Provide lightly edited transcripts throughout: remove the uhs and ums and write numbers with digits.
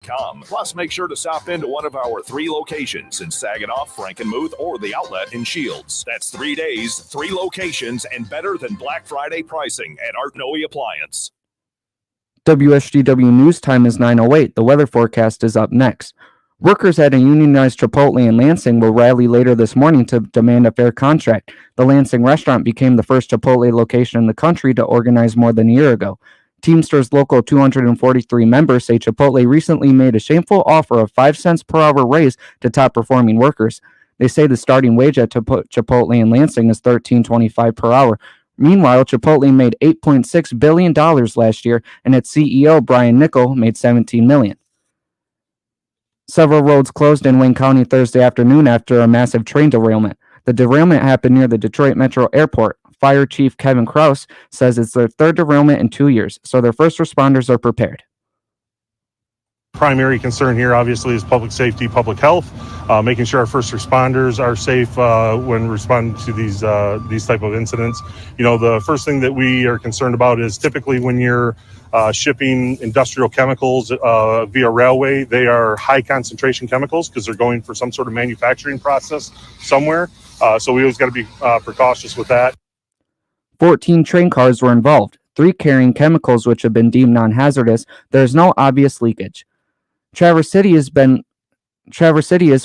MyMichigan.com. Plus, make sure to stop into one of our 3 locations in Saginaw, Frankenmuth, or the outlet in Shields. That's 3 days, 3 locations, and better than Black Friday pricing at Art Noe Appliance. WSGW News Time is 9:08. The weather forecast is up next. Workers at a unionized Chipotle in Lansing will rally later this morning to demand a fair contract. The Lansing restaurant became the first Chipotle location in the country to organize more than a year ago. Teamsters Local 243 members say Chipotle recently made a shameful offer of 5 cents per hour raise to top-performing workers. They say the starting wage at Chipotle in Lansing is $13.25 per hour. Meanwhile, Chipotle made $8.6 billion last year, and its CEO, Brian Niccol, made $17 million. Several roads closed in Wayne County Thursday afternoon after a massive train derailment. The derailment happened near the Detroit Metro Airport. Fire Chief Kevin Krause says it's their 3rd derailment in 2 years, so their first responders are prepared. Primary concern here, obviously, is public safety, public health, making sure our first responders are safe when responding to these type of incidents. You know, the first thing that we are concerned about is typically when you're shipping industrial chemicals via railway, they are high concentration chemicals because they're going for some sort of manufacturing process somewhere. So we always got to be precautious with that. 14 train cars were involved, 3 carrying chemicals which have been deemed non-hazardous. There is no obvious leakage. Traverse City has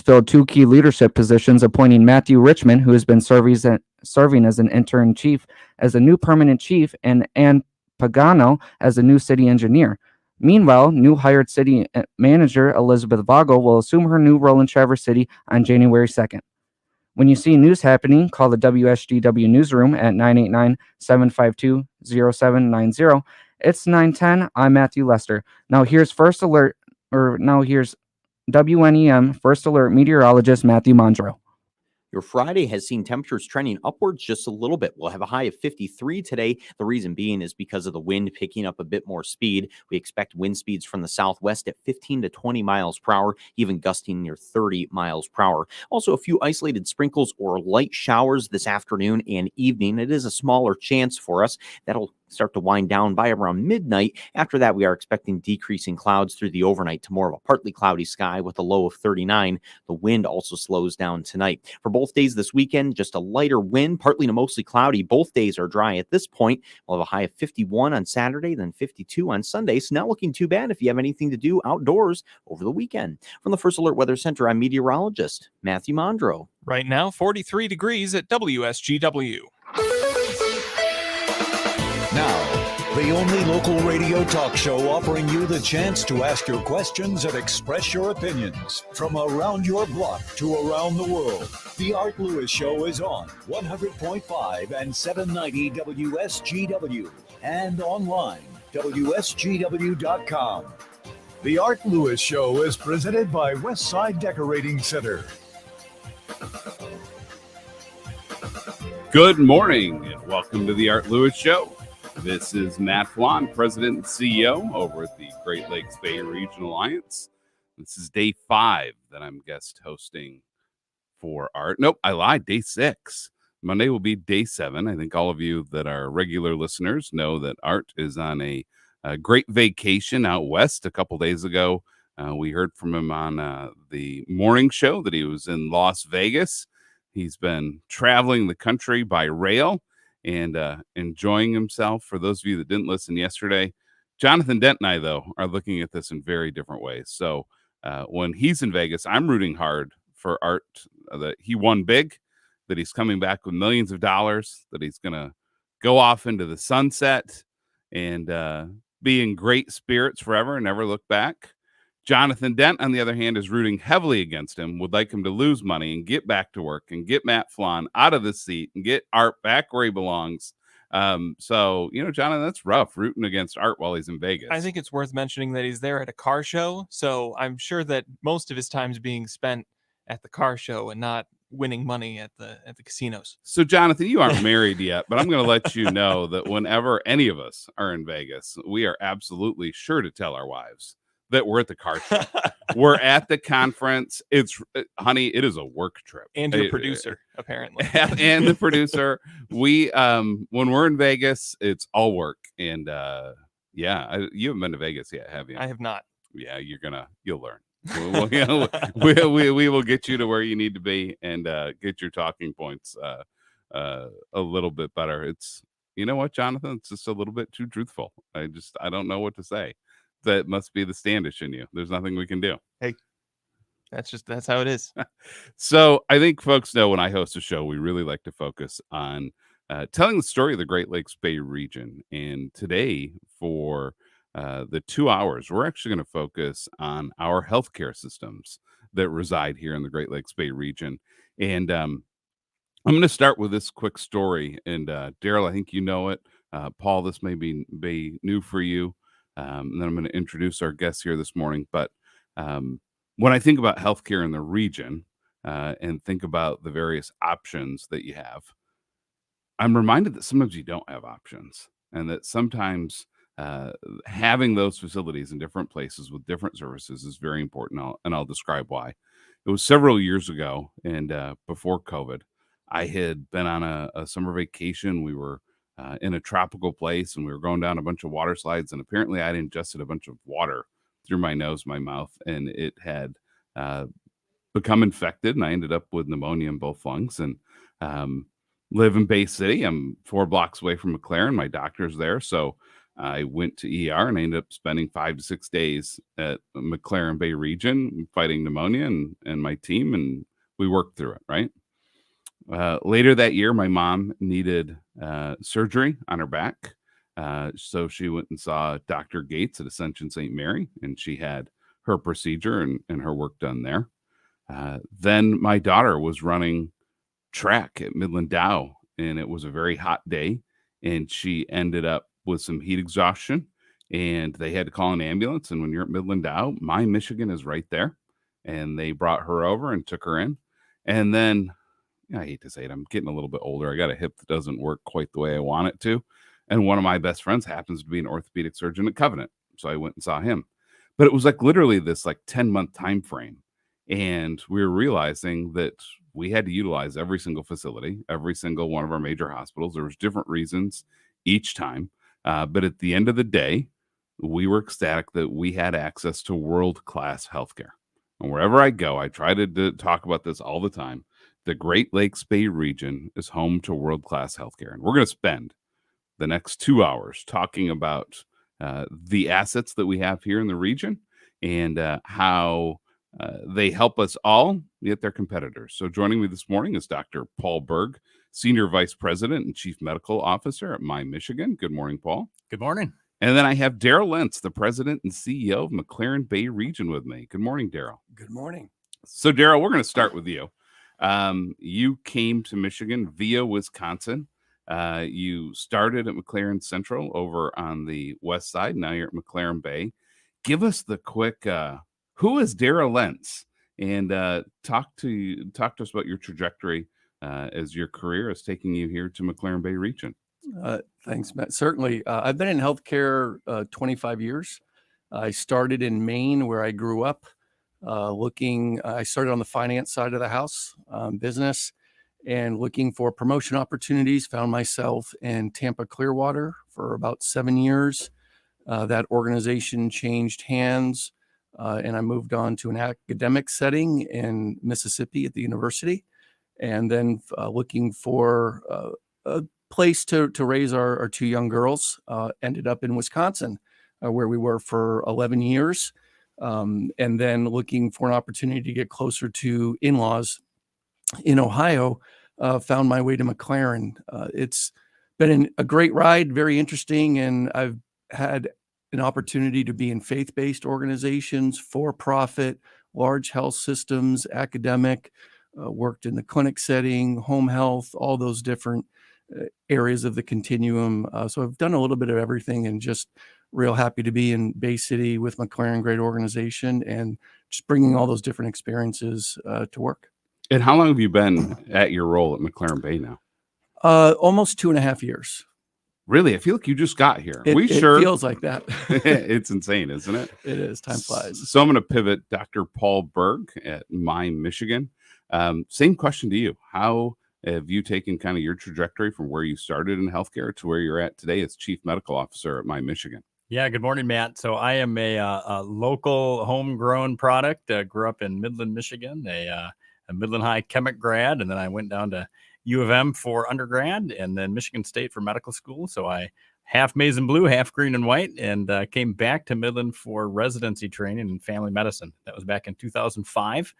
filled 2 key leadership positions, appointing Matthew Richmond, who has been serving as an interim chief, as a new permanent chief, and Ann Pagano as a new city engineer. Meanwhile, new hired city manager Elizabeth Vogel will assume her new role in Traverse City on January 2nd. When you see news happening, call the WSGW newsroom at 989-752-0790. It's 9:10. I'm Matthew Lester. Now here's WNEM First Alert meteorologist Matthew Mondro. Your Friday has seen temperatures trending upwards just a little bit. We'll have a high of 53 today. The reason being is because of the wind picking up a bit more speed. We expect wind speeds from the southwest at 15 to 20 miles per hour, even gusting near 30 miles per hour. Also, a few isolated sprinkles or light showers this afternoon and evening. It is a smaller chance for us. That'll start to wind down by around midnight. After that, we are expecting decreasing clouds through the overnight to more of a partly cloudy sky with a low of 39. The wind also slows down tonight. For both days this weekend, just a lighter wind, partly to mostly cloudy. Both days are dry at this point. We'll have a high of 51 on Saturday, then 52 on Sunday. So not looking too bad if you have anything to do outdoors over the weekend. From the First Alert Weather Center, I'm meteorologist Matthew Mondro. Right now, 43 degrees at WSGW. Now, the only local radio talk show offering you the chance to ask your questions and express your opinions. From around your block to around the world, The Art Lewis Show is on 100.5 and 790 WSGW and online, WSGW.com. The Art Lewis Show is presented by Westside Decorating Center. Good morning and welcome to The Art Lewis Show. This is Matt Felan, President and CEO over at the Great Lakes Bay Regional Alliance. This is day 5 that I'm guest hosting for Art. Nope, I lied, day 6. Monday will be day 7. I think all of you that are regular listeners know that Art is on a great vacation out west. A couple days ago, we heard from him on the morning show that he was in Las Vegas. He's been traveling the country by rail and enjoying himself. For those of you that didn't listen yesterday, Jonathan Dent and I, though, are looking at this in very different ways. So when he's in Vegas, I'm rooting hard for Art that he won big, that he's coming back with millions of dollars, that he's going to go off into the sunset and be in great spirits forever and never look back. Jonathan Dent, on the other hand, is rooting heavily against him, would like him to lose money and get back to work and get Matt Felan out of the seat and get Art back where he belongs. So, Jonathan, that's rough, rooting against Art while he's in Vegas. I think it's worth mentioning that he's there at a car show, so I'm sure that most of his time is being spent at the car show and not winning money at the casinos. So, Jonathan, you aren't married yet, but I'm going to let you know that whenever any of us are in Vegas, we are absolutely sure to tell our wives that we're at the car show. We're at the conference. It's, honey, it is a work trip. And your producer, apparently. And the producer. We, when we're in Vegas, it's all work. And you haven't been to Vegas yet, have you? I have not. yeah, you'll learn. We will get you to where you need to be and get your talking points a little bit better. It's, you know what, Jonathan? It's just a little bit too truthful. I don't know what to say. That must be the Standish in you. There's nothing we can do. Hey, that's how it is. So I think folks know when I host a show, we really like to focus on telling the story of the Great Lakes Bay region. And today, for the 2 hours, we're actually going to focus on our healthcare systems that reside here in the Great Lakes Bay region. And I'm going to start with this quick story. And Daryl, I think you know it. Paul, this may be new for you. And then I'm going to introduce our guests here this morning. But when I think about healthcare in the region and think about the various options that you have, I'm reminded that sometimes you don't have options, and that sometimes having those facilities in different places with different services is very important. I'll describe why. It was several years ago, and before COVID, I had been on a summer vacation. We were in a tropical place, and we were going down a bunch of water slides, and apparently I'd ingested a bunch of water through my nose, my mouth, and it had become infected, and I ended up with pneumonia in both lungs. And live in Bay City. I'm 4 blocks away from McLaren. My doctor's there, so I went to ER, and I ended up spending 5 to 6 days at McLaren Bay region fighting pneumonia and my team, and we worked through it, right? Later that year, my mom needed surgery on her back. So she went and saw Dr. Gates at Ascension St. Mary, and she had her procedure and her work done there. Then my daughter was running track at Midland Dow, and it was a very hot day, and she ended up with some heat exhaustion, and they had to call an ambulance. And when you're at Midland Dow, MyMichigan is right there, and they brought her over and took her in. And then, I hate to say it, I'm getting a little bit older. I got a hip that doesn't work quite the way I want it to, and one of my best friends happens to be an orthopedic surgeon at Covenant, so I went and saw him. But it was like literally this 10-month time frame, and we were realizing that we had to utilize every single facility, every single one of our major hospitals. There was different reasons each time. But at the end of the day, we were ecstatic that we had access to world-class healthcare. And wherever I go, I try to talk about this all the time. The Great Lakes Bay region is home to world-class healthcare. And we're going to spend the next 2 hours talking about the assets that we have here in the region and how they help us all, yet their competitors. So joining me this morning is Dr. Paul Berg, Senior Vice President and Chief Medical Officer at MyMichigan. Good morning, Paul. Good morning. And then I have Daryl Lentz, the President and CEO of McLaren Bay Region with me. Good morning, Daryl. Good morning. So Daryl, we're going to start with you. You came to Michigan via Wisconsin. You started at McLaren Central over on the west side. Now you're at McLaren Bay. Give us the quick who is Daryl Lentz? And talk to us about your trajectory as your career is taking you here to McLaren Bay region. Thanks, Matt. Certainly. I've been in healthcare 25 years. I started in Maine, where I grew up. I started on the finance side of the house, business, and looking for promotion opportunities. Found myself in Tampa Clearwater for about 7 years. That organization changed hands. And I moved on to an academic setting in Mississippi at the university, and then looking for a place to raise our 2 young girls, ended up in Wisconsin, where we were for 11 years, and then looking for an opportunity to get closer to in-laws in Ohio, found my way to McLaren. It's been a great ride, very interesting, and I've had an opportunity to be in faith-based organizations, for-profit, large health systems, academic, worked in the clinic setting, home health, all those different areas of the continuum. So I've done a little bit of everything, and just real happy to be in Bay City with McLaren, great organization, and just bringing all those different experiences to work. And how long have you been at your role at McLaren Bay now? Almost 2.5 years. Really? I feel like you just got here. It feels like that. It's insane, isn't it? It is. Time flies. So I'm going to pivot. Dr. Paul Berg at MyMichigan. Same question to you. How have you taken kind of your trajectory from where you started in healthcare to where you're at today as Chief Medical Officer at MyMichigan? Yeah, good morning, Matt. So I am a local homegrown product. Grew up in Midland, Michigan, a Midland High chemic grad, and then I went down to U of M for undergrad, and then Michigan State for medical school. So I half maize and blue, half green and white, and came back to Midland for residency training in family medicine. That was back in 2005.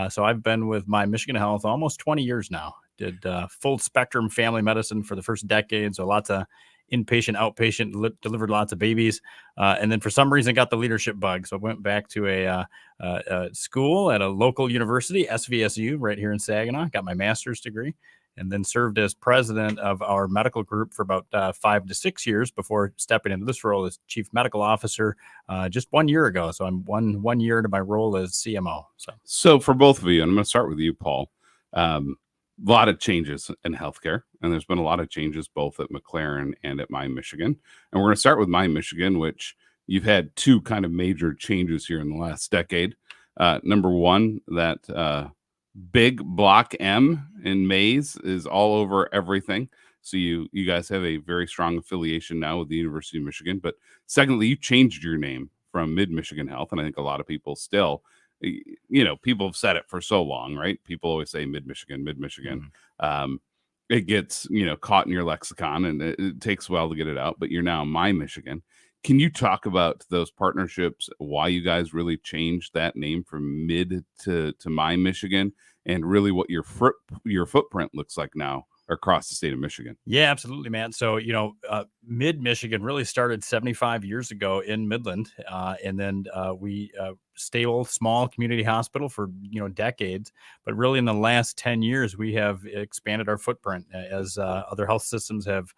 So I've been with MyMichigan Health almost 20 years now. Did full spectrum family medicine for the first decade, so lots of inpatient, outpatient, delivered lots of babies, and then for some reason got the leadership bug. So I went back to a school at a local university, SVSU, right here in Saginaw. Got my master's degree, and then served as president of our medical group for about 5 to 6 years before stepping into this role as chief medical officer just 1 year ago. So I'm one year into my role as CMO. So for both of you, and I'm going to start with you, Paul. A lot of changes in healthcare, and there's been a lot of changes both at McLaren and at MyMichigan. And we're going to start with MyMichigan, which you've had two kind of major changes here in the last decade. Number one, that big block M in maize is all over everything. So you guys have a very strong affiliation now with the University of Michigan. But secondly, you changed your name from Mid-Michigan Health, and I think a lot of people still, people have said it for so long, right? People always say Mid-Michigan. Mm-hmm. It gets, caught in your lexicon, and it takes a while to get it out, but you're now MyMichigan. Can you talk about those partnerships, why you guys really changed that name from Mid to MyMichigan, and really what your footprint looks like now across the state of Michigan? Yeah, absolutely, man. So, Mid-Michigan really started 75 years ago in Midland. And then we stable, small community hospital for, decades. But really in the last 10 years, we have expanded our footprint as other health systems have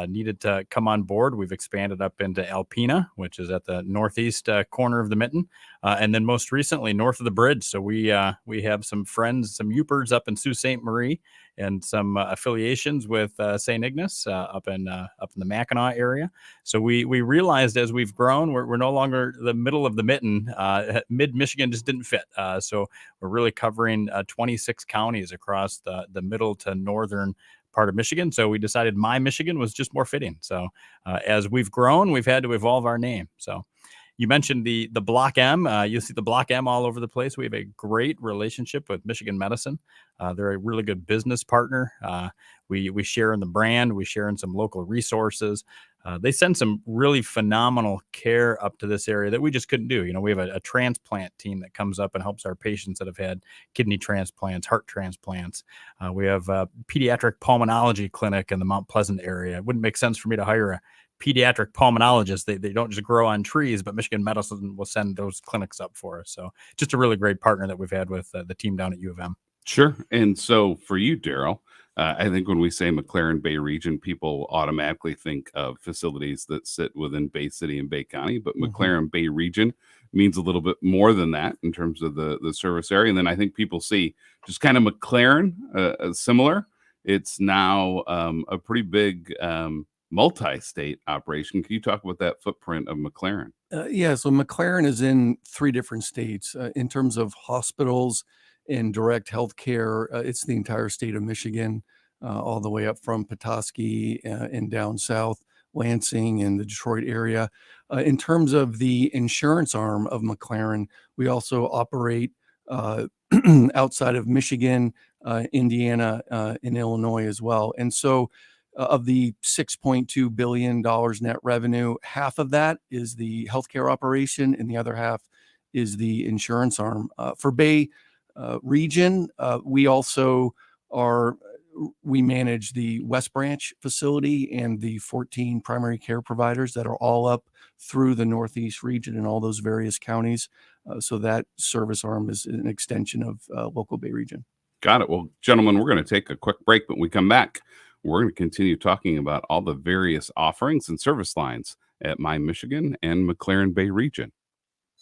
needed to come on board. We've expanded up into Alpena, which is at the northeast corner of the mitten. And then most recently, north of the bridge. So we have some friends, some Upers up in Sault Ste. Marie, and some affiliations with St. Ignace up in the Mackinac area. So we realized as we've grown, we're no longer the middle of the mitten. Mid-Michigan just didn't fit. So we're really covering 26 counties across the middle to northern part of Michigan. So we decided MyMichigan was just more fitting. So as we've grown, we've had to evolve our name. So you mentioned the Block M. You'll see the Block M all over the place. We have a great relationship with Michigan Medicine. They're a really good business partner. We share in the brand. We share in some local resources. They send some really phenomenal care up to this area that we just couldn't do. We have a transplant team that comes up and helps our patients that have had kidney transplants, heart transplants. We have a pediatric pulmonology clinic in the Mount Pleasant area. It wouldn't make sense for me to hire a pediatric pulmonologist. They don't just grow on trees, but Michigan Medicine will send those clinics up for us. So just a really great partner that we've had with the team down at U of M. Sure. And so for you, Daryl, I think when we say McLaren Bay Region, people automatically think of facilities that sit within Bay City and Bay County, but McLaren Bay Region means a little bit more than that in terms of the service area. And then I think people see just kind of McLaren similar. It's now a pretty big multi-state operation. Can you talk about that footprint of McLaren? Yeah, so McLaren is in 3 different states in terms of hospitals and direct health care. It's the entire state of Michigan, all the way up from Petoskey and down south, Lansing and the Detroit area. In terms of the insurance arm of McLaren, we also operate outside of Michigan, Indiana, and Illinois as well. And so of the $6.2 billion net revenue, half of that is the healthcare operation, and the other half is the insurance arm. For Bay Region, we manage the West Branch facility and the 14 primary care providers that are all up through the Northeast region and all those various counties. So that service arm is an extension of local Bay Region. Got it. Well, gentlemen, we're going to take a quick break, but when we come back, we're going to continue talking about all the various offerings and service lines at MyMichigan and McLaren Bay Region.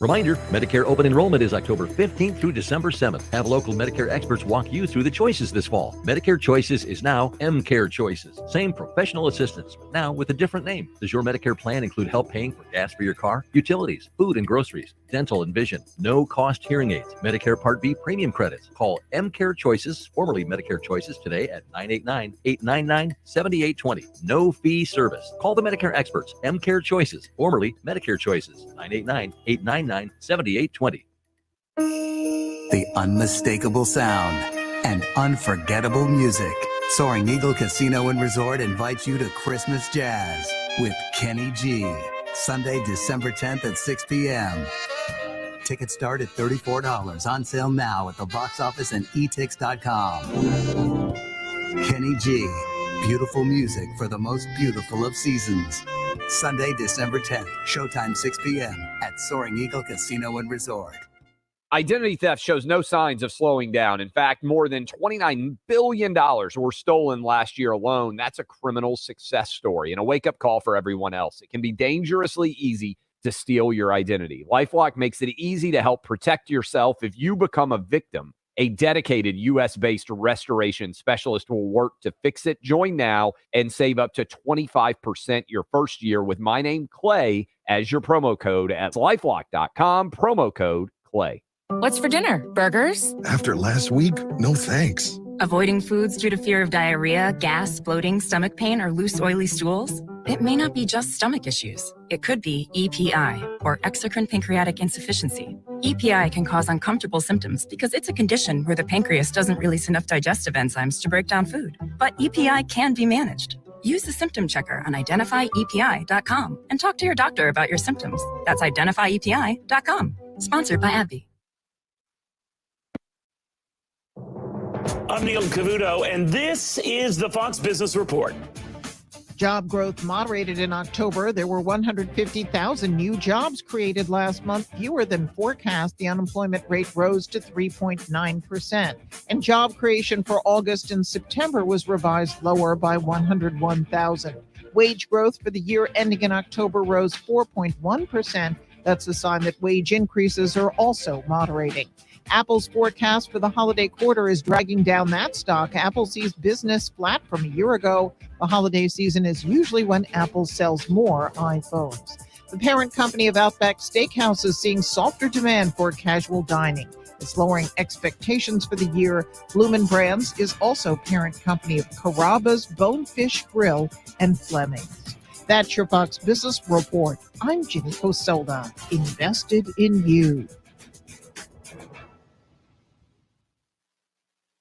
Reminder, Medicare open enrollment is October 15th through December 7th. Have local Medicare experts walk you through the choices this fall. Medicare Choices is now M-Care Choices. Same professional assistance, but now with a different name. Does your Medicare plan include help paying for gas for your car, utilities, food and groceries, dental and vision, no-cost hearing aids, Medicare Part B premium credits? Call M-Care Choices, formerly Medicare Choices, today at 989-899-7820. No fee service. Call the Medicare experts. M-Care Choices, formerly Medicare Choices, 989-899-7820. The unmistakable sound and unforgettable music. Soaring Eagle Casino and Resort invites you to Christmas Jazz with Kenny G. Sunday, December 10th at 6 p.m. Tickets start at $34. On sale now at the box office and etix.com. Kenny G. Beautiful music for the most beautiful of seasons. Sunday, December 10th, showtime 6 p.m. at Soaring Eagle Casino and Resort. Identity theft shows no signs of slowing down. In fact, more than $29 billion were stolen last year alone. That's a criminal success story and a wake-up call for everyone else. It can be dangerously easy to steal your identity. LifeLock makes it easy to help protect yourself if you become a victim. A dedicated U.S.-based restoration specialist will work to fix it. Join now and save up to 25% your first year with my name, Clay, as your promo code at LifeLock.com, promo code Clay. What's for dinner? Burgers? After last week, no thanks. Avoiding foods due to fear of diarrhea, gas, bloating, stomach pain, or loose, oily stools? It may not be just stomach issues. It could be EPI, or exocrine pancreatic insufficiency. EPI can cause uncomfortable symptoms because it's a condition where the pancreas doesn't release enough digestive enzymes to break down food. But EPI can be managed. Use the symptom checker on identifyepi.com and talk to your doctor about your symptoms. That's identifyepi.com. Sponsored by AbbVie. I'm Neil Cavuto, and this is the Fox Business Report. Job growth moderated in October. There were 150,000 new jobs created last month, fewer than forecast. The unemployment rate rose to 3.9%. And job creation for August and September was revised lower by 101,000. Wage growth for the year ending in October rose 4.1%. That's a sign that wage increases are also moderating. Apple's forecast for the holiday quarter is dragging down that stock. Apple sees business flat from a year ago. The holiday season is usually when Apple sells more iPhones. The parent company of Outback Steakhouse is seeing softer demand for casual dining. It's lowering expectations for the year. Bloomin' Brands is also parent company of Carrabba's, Bonefish Grill, and Fleming's. That's your Fox Business Report. I'm Ginny Cosolda. Invested in you.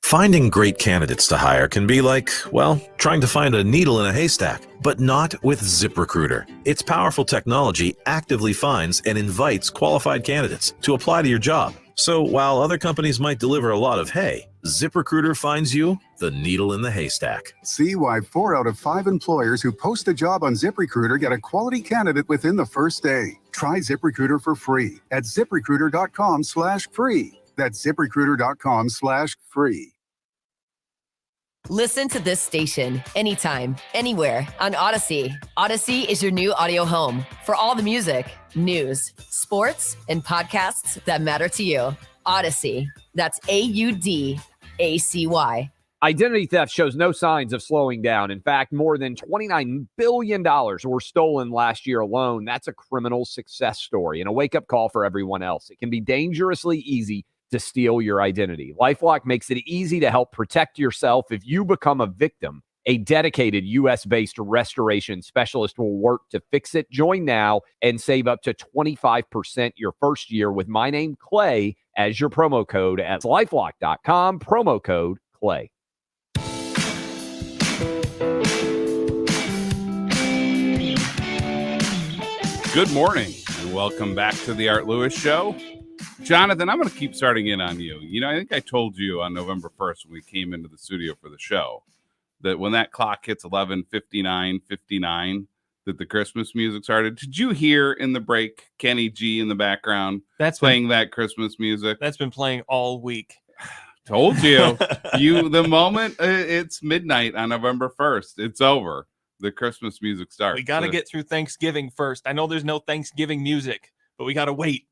Finding great candidates to hire can be like, well, trying to find a needle in a haystack, but not with ZipRecruiter. Its powerful technology actively finds and invites qualified candidates to apply to your job. So while other companies might deliver a lot of hay, ZipRecruiter finds you the needle in the haystack. See why 4 out of 5 employers who post a job on ZipRecruiter get a quality candidate within the first day. Try ZipRecruiter for free at ZipRecruiter.com/free. That's ZipRecruiter.com/free. Listen to this station anytime, anywhere on Odyssey. Odyssey is your new audio home for all the music, news, sports, and podcasts that matter to you. Odyssey. That's AUDACY. Identity theft shows no signs of slowing down. In fact, more than $29 billion were stolen last year alone. That's a criminal success story and a wake-up call for everyone else. It can be dangerously easy to steal your identity. LifeLock makes it easy to help protect yourself if you become a victim. A dedicated U.S.-based restoration specialist will work to fix it. Join now and save up to 25% your first year with my name, Clay, as your promo code at LifeLock.com, promo code Clay. Good morning and welcome back to the Art Lewis Show. Jonathan, I'm going to keep starting in on you. You know, I think I told you on November 1st when we came into the studio for the show that when that clock hits 11:59 that the Christmas music started. Did you hear in the break Kenny G in the background playing that Christmas music? That's been playing all week. Told you. The moment it's midnight on November 1st, it's over. The Christmas music starts. We got to get through Thanksgiving first. I know there's no Thanksgiving music, but we got to wait.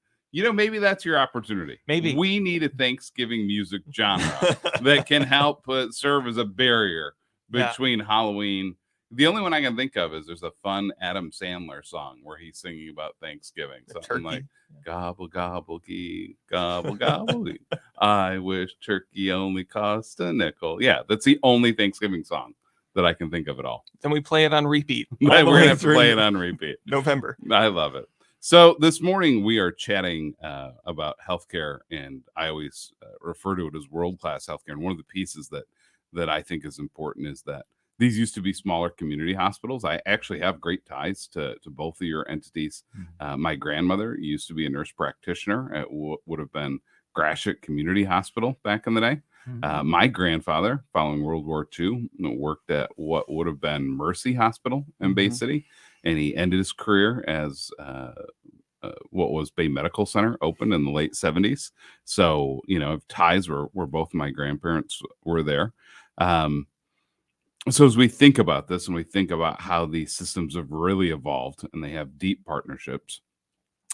maybe that's your opportunity. Maybe we need a Thanksgiving music genre that can help serve as a barrier between Halloween. The only one I can think of is there's a fun Adam Sandler song where he's singing about Thanksgiving. Something like, gobble, gobble, gee, gobble, gobble, gee. I wish turkey only cost a nickel. Yeah, that's the only Thanksgiving song that I can think of at all. Then we play it on repeat. We're going to have to play it on repeat. November. I love it. So this morning we are chatting about healthcare, and I always refer to it as world-class healthcare. And one of the pieces that I think is important is that these used to be smaller community hospitals. I actually have great ties to both of your entities. My grandmother used to be a nurse practitioner at would have been Gratiot Community Hospital back in the day. My grandfather, following World War II, worked at what would have been Mercy Hospital in Bay City, and he ended his career as what was Bay Medical Center, opened in the late 70s. So, ties where both my grandparents were there. So as we think about this and we think about how these systems have really evolved and they have deep partnerships,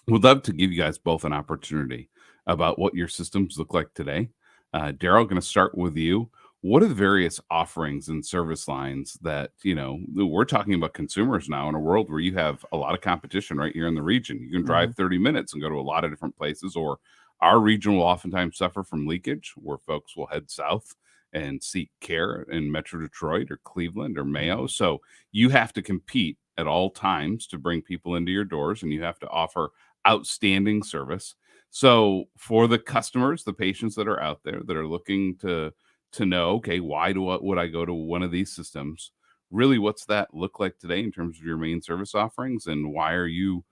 we'd love to give you guys both an opportunity about what your systems look like today. Daryl, going to start with you. What are the various offerings and service lines that, we're talking about consumers now in a world where you have a lot of competition right here in the region. You can drive 30 minutes and go to a lot of different places, or our region will oftentimes suffer from leakage where folks will head south and seek care in Metro Detroit or Cleveland or Mayo. So you have to compete at all times to bring people into your doors, and you have to offer outstanding service. So for the customers, the patients that are out there that are looking to know, okay, why would I go to one of these systems? Really, what's that look like today in terms of your main service offerings, and why are you,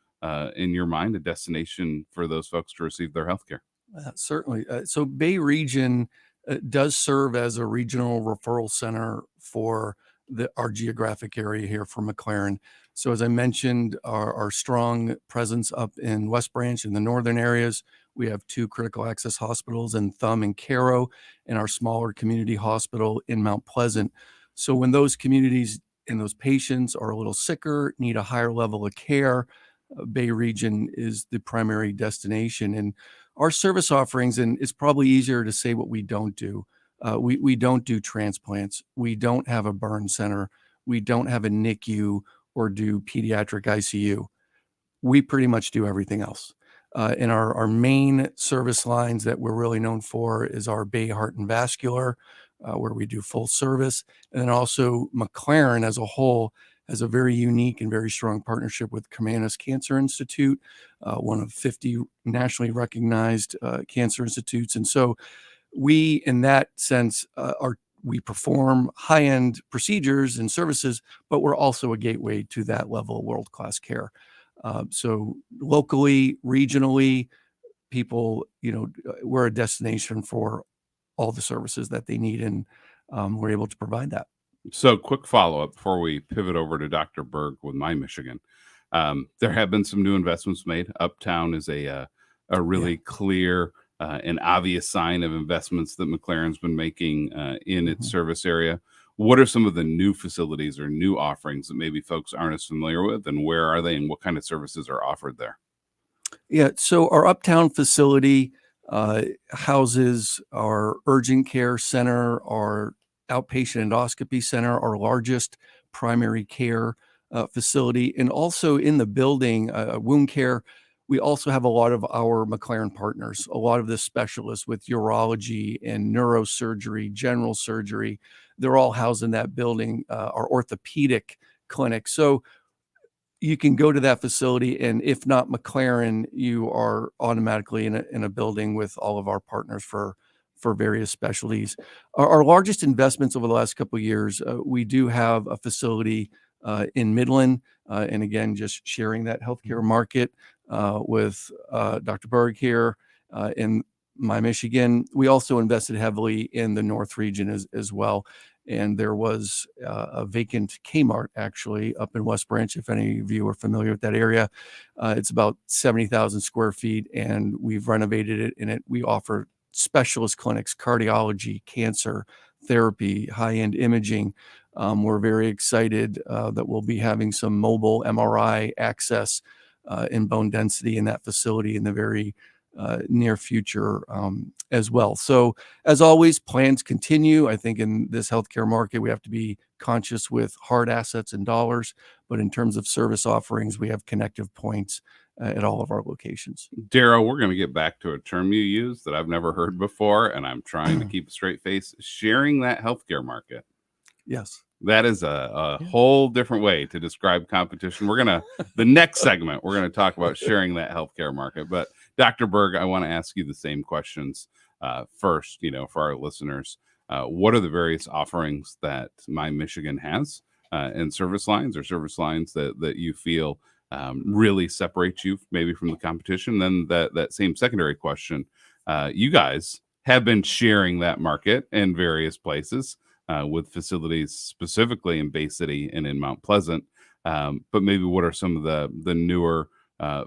in your mind, a destination for those folks to receive their healthcare? Certainly. So Bay Region does serve as a regional referral center for our geographic area here for McLaren. So as I mentioned, our strong presence up in West Branch in the northern areas. We have 2 critical access hospitals in Thumb and Caro, and our smaller community hospital in Mount Pleasant. So when those communities and those patients are a little sicker, need a higher level of care, Bay Region is the primary destination. And our service offerings, and it's probably easier to say what we don't do. We don't do transplants. We don't have a burn center. We don't have a NICU or do pediatric ICU. We pretty much do everything else. And our main service lines that we're really known for is our Bay Heart and Vascular, where we do full service. And then also McLaren as a whole has a very unique and very strong partnership with Commanus Cancer Institute, one of 50 nationally recognized cancer institutes. And so we, in that sense, we perform high-end procedures and services, but we're also a gateway to that level of world-class care. So locally, regionally, people, we're a destination for all the services that they need, and we're able to provide that. So quick follow-up before we pivot over to Dr. Berg with MyMichigan. There have been some new investments made. Uptown is a really clear and obvious sign of investments that McLaren's been making in its service area. What are some of the new facilities or new offerings that maybe folks aren't as familiar with, and where are they, and what kind of services are offered there? Yeah, so our Uptown facility houses our urgent care center, our outpatient endoscopy center, our largest primary care facility, and also in the building, wound care. We also have a lot of our McLaren partners, a lot of the specialists with urology and neurosurgery, general surgery. They're all housed in that building, our orthopedic clinic. So you can go to that facility, and if not McLaren, you are automatically in a building with all of our partners for various specialties. Our largest investments over the last couple of years, we do have a facility in Midland, and again, just sharing that healthcare market with Dr. Berg here in MyMichigan. We also invested heavily in the North region as well. And there was a vacant Kmart actually up in West Branch, if any of you are familiar with that area. It's about 70,000 square feet, and we've renovated it. In it, we offer specialist clinics, cardiology, cancer therapy, high-end imaging. We're very excited that we'll be having some mobile MRI access in bone density in that facility in the very near future as well. So as always, plans continue. I think in this healthcare market, we have to be conscious with hard assets and dollars, but in terms of service offerings, we have connective points at all of our locations. Darryl, we're going to get back to a term you use that I've never heard before, and I'm trying to keep a straight face. Sharing that healthcare market. Yes. That is a whole different way to describe competition. The next segment, we're going to talk about sharing that healthcare market. But Dr. Berg, I want to ask you the same questions first, for our listeners. What are the various offerings that MyMichigan has and service lines that you feel really separate you maybe from the competition? Then that same secondary question, you guys have been sharing that market in various places. With facilities specifically in Bay City and in Mount Pleasant. But maybe what are some of the newer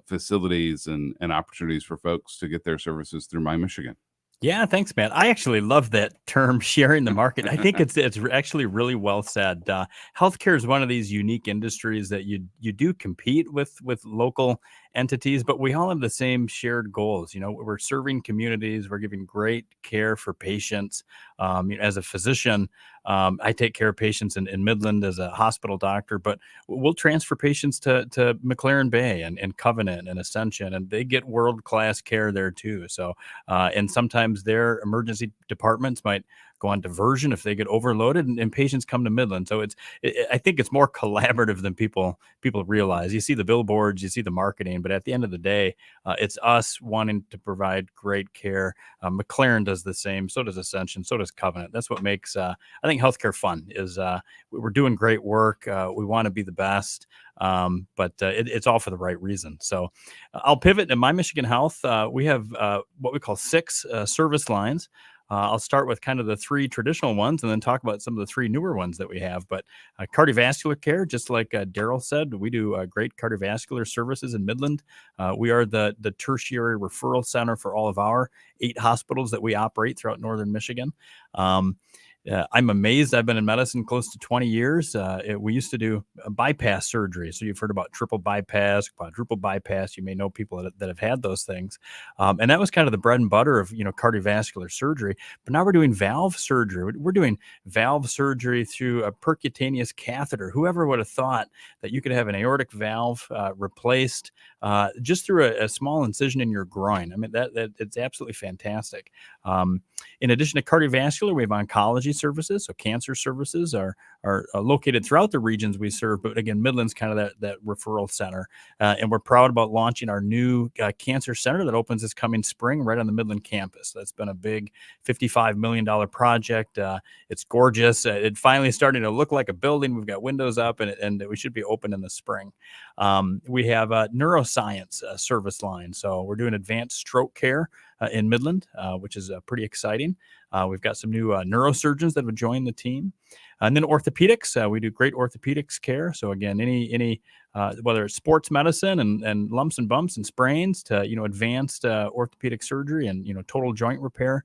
facilities and opportunities for folks to get their services through MyMichigan? Yeah, thanks, Matt. I actually love that term, sharing the market. I think it's actually really well said. Healthcare is one of these unique industries that you do compete with local entities, but we all have the same shared goals. We're serving communities, we're giving great care for patients. As a physician, I take care of patients in Midland as a hospital doctor, but we'll transfer patients to McLaren Bay and Covenant and Ascension, and they get world-class care there too. So, and sometimes their emergency departments might go on diversion if they get overloaded, and patients come to Midland. So I think it's more collaborative than people realize. You see the billboards, you see the marketing, but at the end of the day, it's us wanting to provide great care. McLaren does the same. So does Ascension. So does Covenant. That's what makes I think healthcare fun. Is we're doing great work. We want to be the best, but it's all for the right reason. So I'll pivot to MyMichigan Health. We have what we call 6 service lines. I'll start with kind of the 3 traditional ones and then talk about some of the 3 newer ones that we have. But cardiovascular care, just like Darryl said, we do great cardiovascular services in Midland. We are the tertiary referral center for all of our 8 hospitals that we operate throughout northern Michigan. I'm amazed. I've been in medicine close to 20 years. We used to do bypass surgery. So you've heard about triple bypass, quadruple bypass. You may know people that have had those things. And that was kind of the bread and butter of, cardiovascular surgery. But now we're doing valve surgery. We're doing valve surgery through a percutaneous catheter. Whoever would have thought that you could have an aortic valve replaced just through a small incision in your groin. I mean, that it's absolutely fantastic. In addition to cardiovascular, we have oncology services. So cancer services are located throughout the regions we serve. But again, Midland's kind of that referral center. And we're proud about launching our new cancer center that opens this coming spring right on the Midland campus. That's been a big $55 million project. It's gorgeous. It's finally starting to look like a building. We've got windows up and we should be open in the spring. We have a neuroscience service line. So we're doing advanced stroke care in Midland, which is pretty exciting. We've got some new neurosurgeons that have joined the team. And then orthopedics, we do great orthopedics care. So again, any whether it's sports medicine and lumps and bumps and sprains to advanced orthopedic surgery and total joint repair,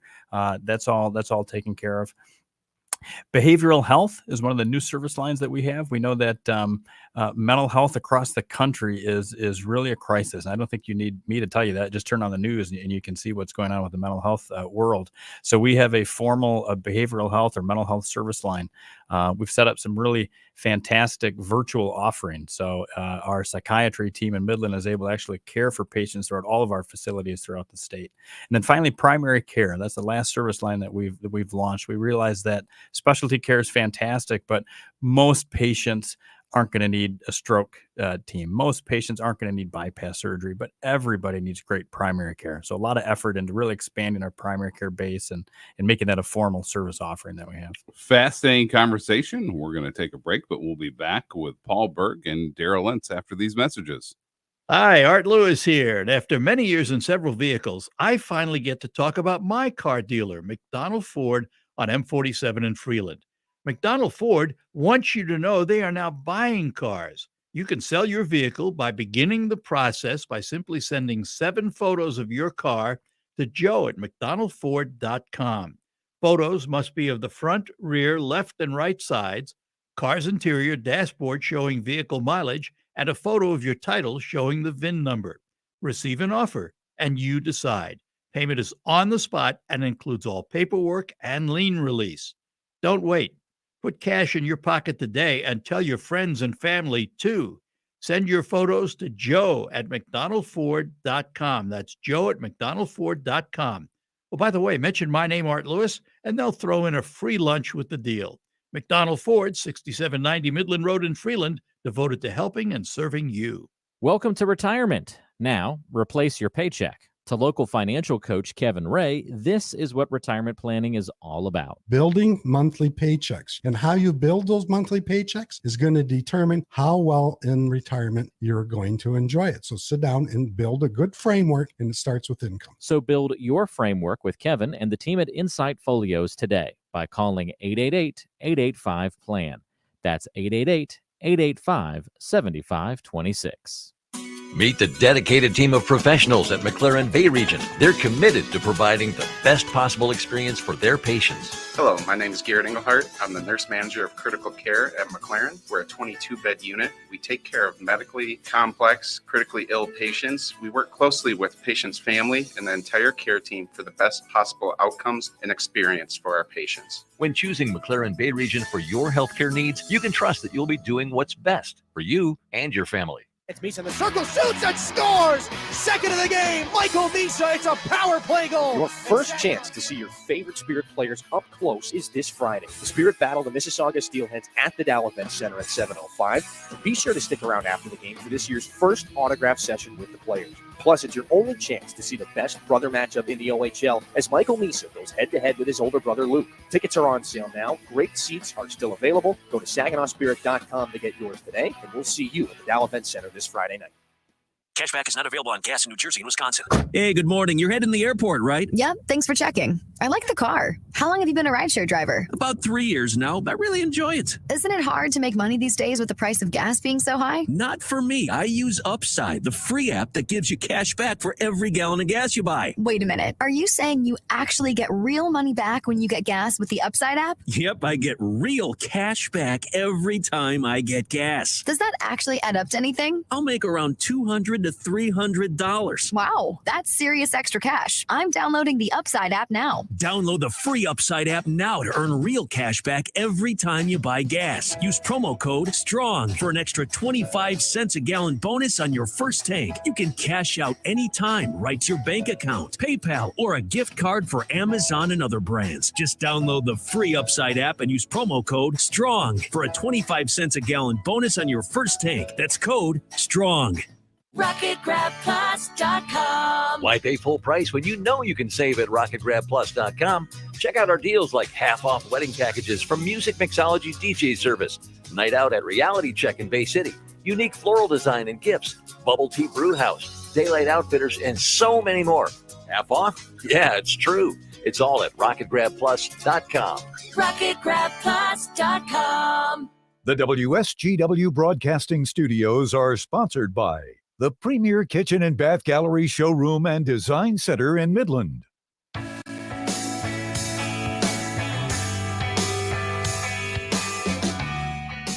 that's all taken care of. Behavioral health is one of the new service lines that we have. We know that mental health across the country is really a crisis. I don't think you need me to tell you that. Just turn on the news and you can see what's going on with the mental health world. So we have a formal behavioral health or mental health service line. We've set up some really fantastic virtual offerings. So our psychiatry team in Midland is able to actually care for patients throughout all of our facilities throughout the state. And then finally, primary care. That's the last service line that we've launched. We realize that specialty care is fantastic, but most patients aren't going to need a stroke team. Most patients aren't going to need bypass surgery, but everybody needs great primary care. So a lot of effort into really expanding our primary care base and making that a formal service offering that we have. Fascinating conversation. We're going to take a break, but we'll be back with Paul Berg and Darryl Lentz after these messages. Hi, Art Lewis here. And after many years in several vehicles, I finally get to talk about my car dealer, McDonald Ford, on M47 in Freeland. McDonald Ford wants you to know they are now buying cars. You can sell your vehicle by beginning the process by simply sending 7 photos of your car to Joe at McDonaldFord.com. Photos must be of the front, rear, left, and right sides, car's interior, dashboard showing vehicle mileage, and a photo of your title showing the VIN number. Receive an offer and you decide. Payment is on the spot and includes all paperwork and lien release. Don't wait. Put cash in your pocket today and tell your friends and family too. Send your photos to joe@mcdonaldford.com. That's joe@mcdonaldford.com. Oh, by the way, mention my name, Art Lewis, and they'll throw in a free lunch with the deal. McDonald Ford, 6790 Midland Road in Freeland, devoted to helping and serving you. Welcome to retirement. Now, replace your paycheck. To local financial coach Kevin Ray, this is what retirement planning is all about. Building monthly paychecks. And how you build those monthly paychecks is going to determine how well in retirement you're going to enjoy it. So sit down and build a good framework, and it starts with income. So build your framework with Kevin and the team at Insight Folios today by calling 888-885-PLAN. That's 888-885-7526. Meet the dedicated team of professionals at McLaren Bay Region. They're committed to providing the best possible experience for their patients. Hello, my name is Garrett Engelhardt. I'm the nurse manager of critical care at McLaren. We're a 22-bed unit. We take care of medically complex, critically ill patients. We work closely with patients' family and the entire care team for the best possible outcomes and experience for our patients. When choosing McLaren Bay Region for your healthcare needs, you can trust that you'll be doing what's best for you and your family. It's Misa in the circle, shoots and scores! Second of the game, Michael Misa, it's a power play goal! Your first chance to see your favorite Spirit players up close is this Friday. The Spirit battle the Mississauga Steelheads at the Dow Event Center at 7:05. Be sure to stick around after the game for this year's first autograph session with the players. Plus, it's your only chance to see the best brother matchup in the OHL as Michael Misa goes head-to-head with his older brother Luke. Tickets are on sale now. Great seats are still available. Go to SaginawSpirit.com to get yours today, and we'll see you at the Dow Event Center this Friday night. Cashback is not available on gas in New Jersey and Wisconsin. Hey, good morning. You're heading to the airport, right? Yep, thanks for checking. I like the car. How long have you been a rideshare driver? About 3 years now. I really enjoy it. Isn't it hard to make money these days with the price of gas being so high? Not for me. I use Upside, the free app that gives you cash back for every gallon of gas you buy. Wait a minute. Are you saying you actually get real money back when you get gas with the Upside app? Yep, I get real cash back every time I get gas. Does that actually add up to anything? I'll make around $200 to $300. Wow, that's serious extra cash. I'm downloading the Upside app now. Download the free Upside app now to earn real cash back every time you buy gas. Use promo code STRONG for an extra 25 cents a gallon bonus on your first tank. You can cash out anytime right to your bank account, PayPal, or a gift card for Amazon and other brands. Just download the free Upside app and use promo code STRONG for a 25 cents a gallon bonus on your first tank. That's code STRONG. RocketGrabPlus.com. Why pay full price when you know you can save at RocketGrabPlus.com? Check out our deals like half-off wedding packages from Music Mixology's DJ service, night out at Reality Check in Bay City, unique floral design and gifts, Bubble Tea Brew House, Daylight Outfitters, and so many more. Half off? Yeah, it's true. It's all at RocketGrabPlus.com. RocketGrabPlus.com. The WSGW Broadcasting Studios are sponsored by the premier kitchen and bath gallery, showroom, and design center in Midland.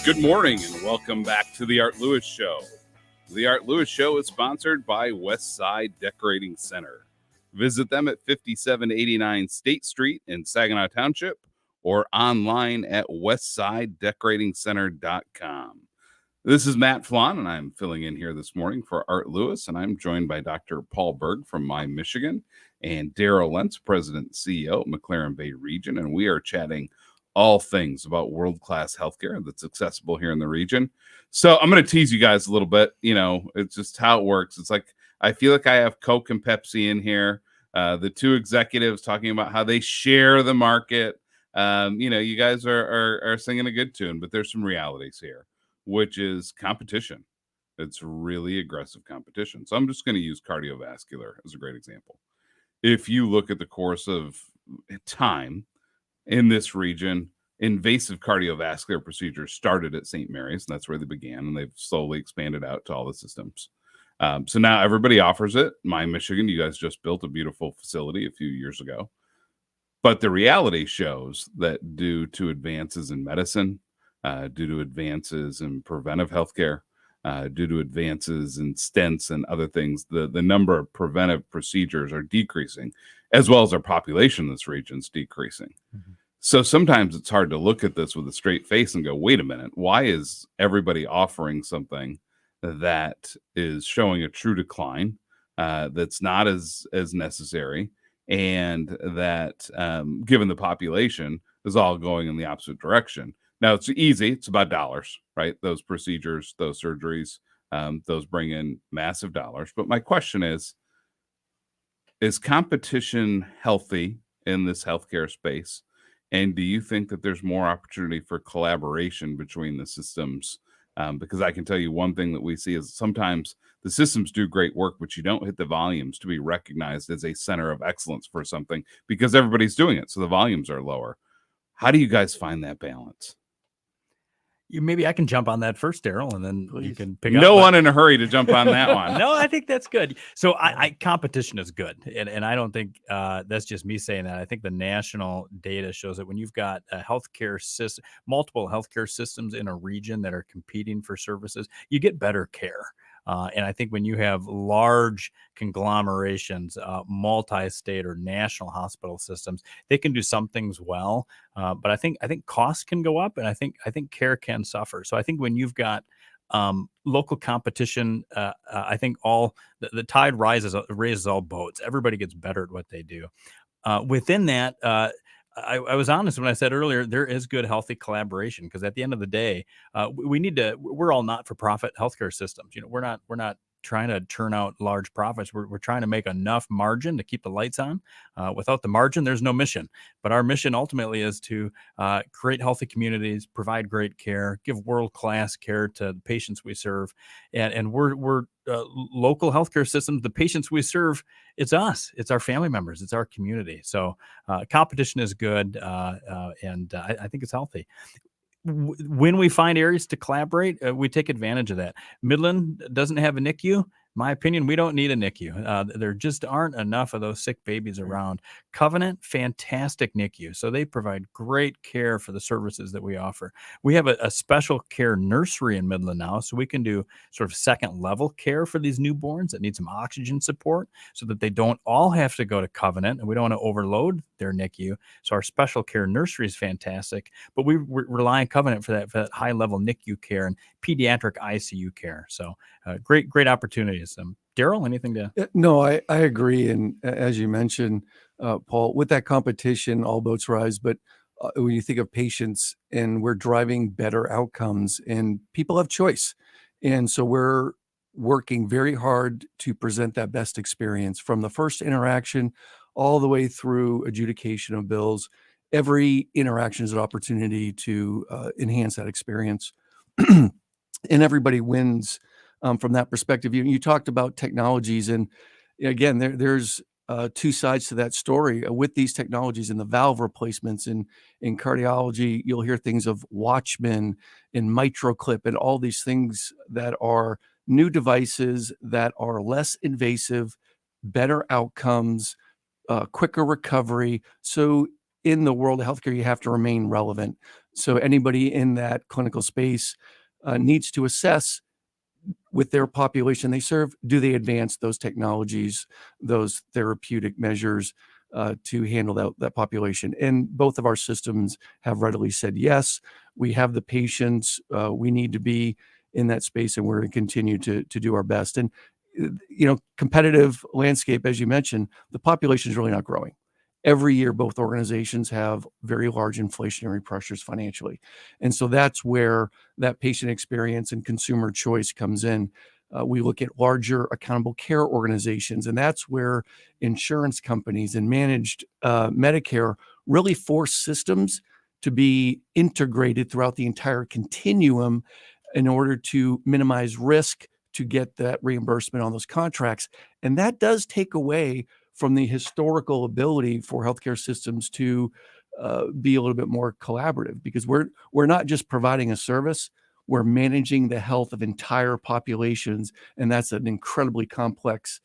Good morning and welcome back to the Art Lewis Show. The Art Lewis Show is sponsored by West Side Decorating Center. Visit them at 5789 State Street in Saginaw Township or online at westsidedecoratingcenter.com. This is Matt Felan, and I'm filling in here this morning for Art Lewis, and I'm joined by Dr. Paul Berg from MyMichigan and Daryl Lentz, President and CEO of McLaren Bay Region, and we are chatting all things about world-class healthcare that's accessible here in the region. So I'm going to tease you guys a little bit. You know, it's just how it works. It's like I feel like I have Coke and Pepsi in here, the two executives talking about how they share the market. You know, you guys are singing a good tune, but there's some realities here, which is competition. It's really aggressive competition. So I'm just going to use cardiovascular as a great example. If you look at the course of time in this region, invasive cardiovascular procedures started at St. Mary's, and that's where they began, and they've slowly expanded out to all the systems. So now everybody offers it. MyMichigan, you guys just built a beautiful facility a few years ago. But the reality shows that due to advances in medicine, due to advances in preventive healthcare, due to advances in stents and other things. The number of preventive procedures are decreasing, as well as our population in this region is decreasing. So sometimes it's hard to look at this with a straight face and go, wait a minute, why is everybody offering something that is showing a true decline, that's not as necessary, and that, given the population, is all going in the opposite direction? Now, it's easy. It's about dollars, right? Those procedures, those surgeries, those bring in massive dollars. But my question is competition healthy in this healthcare space? And do you think that there's more opportunity for collaboration between the systems? Because I can tell you one thing that we see is sometimes the systems do great work, but you don't hit the volumes to be recognized as a center of excellence for something because everybody's doing it. So the volumes are lower. How do you guys find that balance? Maybe I can jump on that first, Daryl, and then you can pick No up. one in a hurry to jump on that one. No, I think that's good. So I competition is good. And I don't think that's just me saying that. I think the national data shows that when you've got a healthcare system, multiple healthcare systems in a region that are competing for services, you get better care. And I think when you have large conglomerations, multi-state or national hospital systems, they can do some things well. But I think costs can go up, and I think care can suffer. So I think when you've got local competition, I think all the tide raises all boats. Everybody gets better at what they do. Within that, I was honest when I said earlier, there is good, healthy collaboration, because at the end of the day, we're all not-for-profit healthcare systems. We're not trying to turn out large profits. We're trying to make enough margin to keep the lights on. Without the margin, there's no mission. But our mission ultimately is to create healthy communities, provide great care, give world-class care to the patients we serve. And we're local healthcare systems. The patients we serve, it's us. It's our family members. It's our community. So competition is good, and I think it's healthy. When we find areas to collaborate, we take advantage of that. Midland doesn't have a NICU. My opinion, we don't need a NICU. There just aren't enough of those sick babies around. Covenant, fantastic NICU. So they provide great care for the services that we offer. We have a special care nursery in Midland now, so we can do sort of second level care for these newborns that need some oxygen support so that they don't all have to go to Covenant, and we don't want to overload their NICU. So our special care nursery is fantastic, but we rely on Covenant for that high level NICU care and pediatric ICU care. So great opportunities. Daryl, anything to? No, I agree. And as you mentioned, Paul, with that competition, all boats rise. But when you think of patients, and we're driving better outcomes, and people have choice. And so we're working very hard to present that best experience from the first interaction all the way through adjudication of bills. Every interaction is an opportunity to enhance that experience. And everybody wins from that perspective. You talked about technologies, and again, there's two sides to that story. With these technologies and the valve replacements in cardiology, you'll hear things of Watchman and MitraClip and all these things that are new devices that are less invasive, better outcomes, quicker recovery. So in the world of healthcare, you have to remain relevant. So anybody in that clinical space needs to assess with their population they serve, do they advance those technologies, those therapeutic measures to handle that population? And both of our systems have readily said yes. We have the patients. We need to be in that space, and we're going to continue to do our best. And competitive landscape, as you mentioned, the population is really not growing. Every year, both organizations have very large inflationary pressures financially. And so that's where that patient experience and consumer choice comes in. We look at larger accountable care organizations, and that's where insurance companies and managed Medicare really force systems to be integrated throughout the entire continuum in order to minimize risk to get that reimbursement on those contracts. And that does take away from the historical ability for healthcare systems to be a little bit more collaborative, because we're not just providing a service, we're managing the health of entire populations, and that's an incredibly complex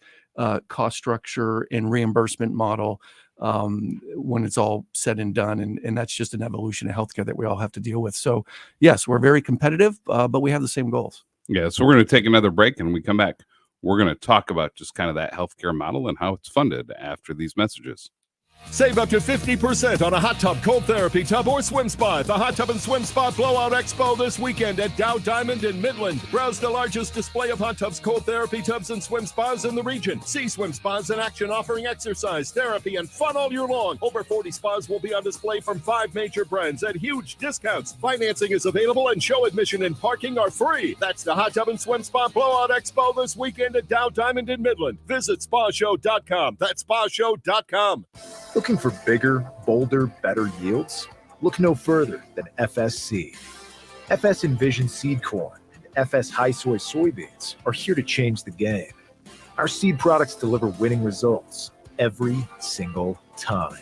cost structure and reimbursement model when it's all said and done, and that's just an evolution of healthcare that we all have to deal with. So yes, we're very competitive, but we have the same goals. Yeah, so we're going to take another break, and when we come back, we're going to talk about just kind of that healthcare model and how it's funded after these messages. Save up to 50% on a hot tub, cold therapy tub, or swim spa at the Hot Tub and Swim Spa Blowout Expo this weekend at Dow Diamond in Midland. Browse the largest display of hot tubs, cold therapy tubs, and swim spas in the region. See swim spas in action offering exercise, therapy, and fun all year long. Over 40 spas will be on display from 5 major brands at huge discounts. Financing is available and show admission and parking are free. That's the Hot Tub and Swim Spa Blowout Expo this weekend at Dow Diamond in Midland. Visit spashow.com. That's spashow.com. Looking for bigger, bolder, better yields? Look no further than FSC. FS Envision Seed Corn and FS High Soy soybeans are here to change the game. Our seed products deliver winning results every single time.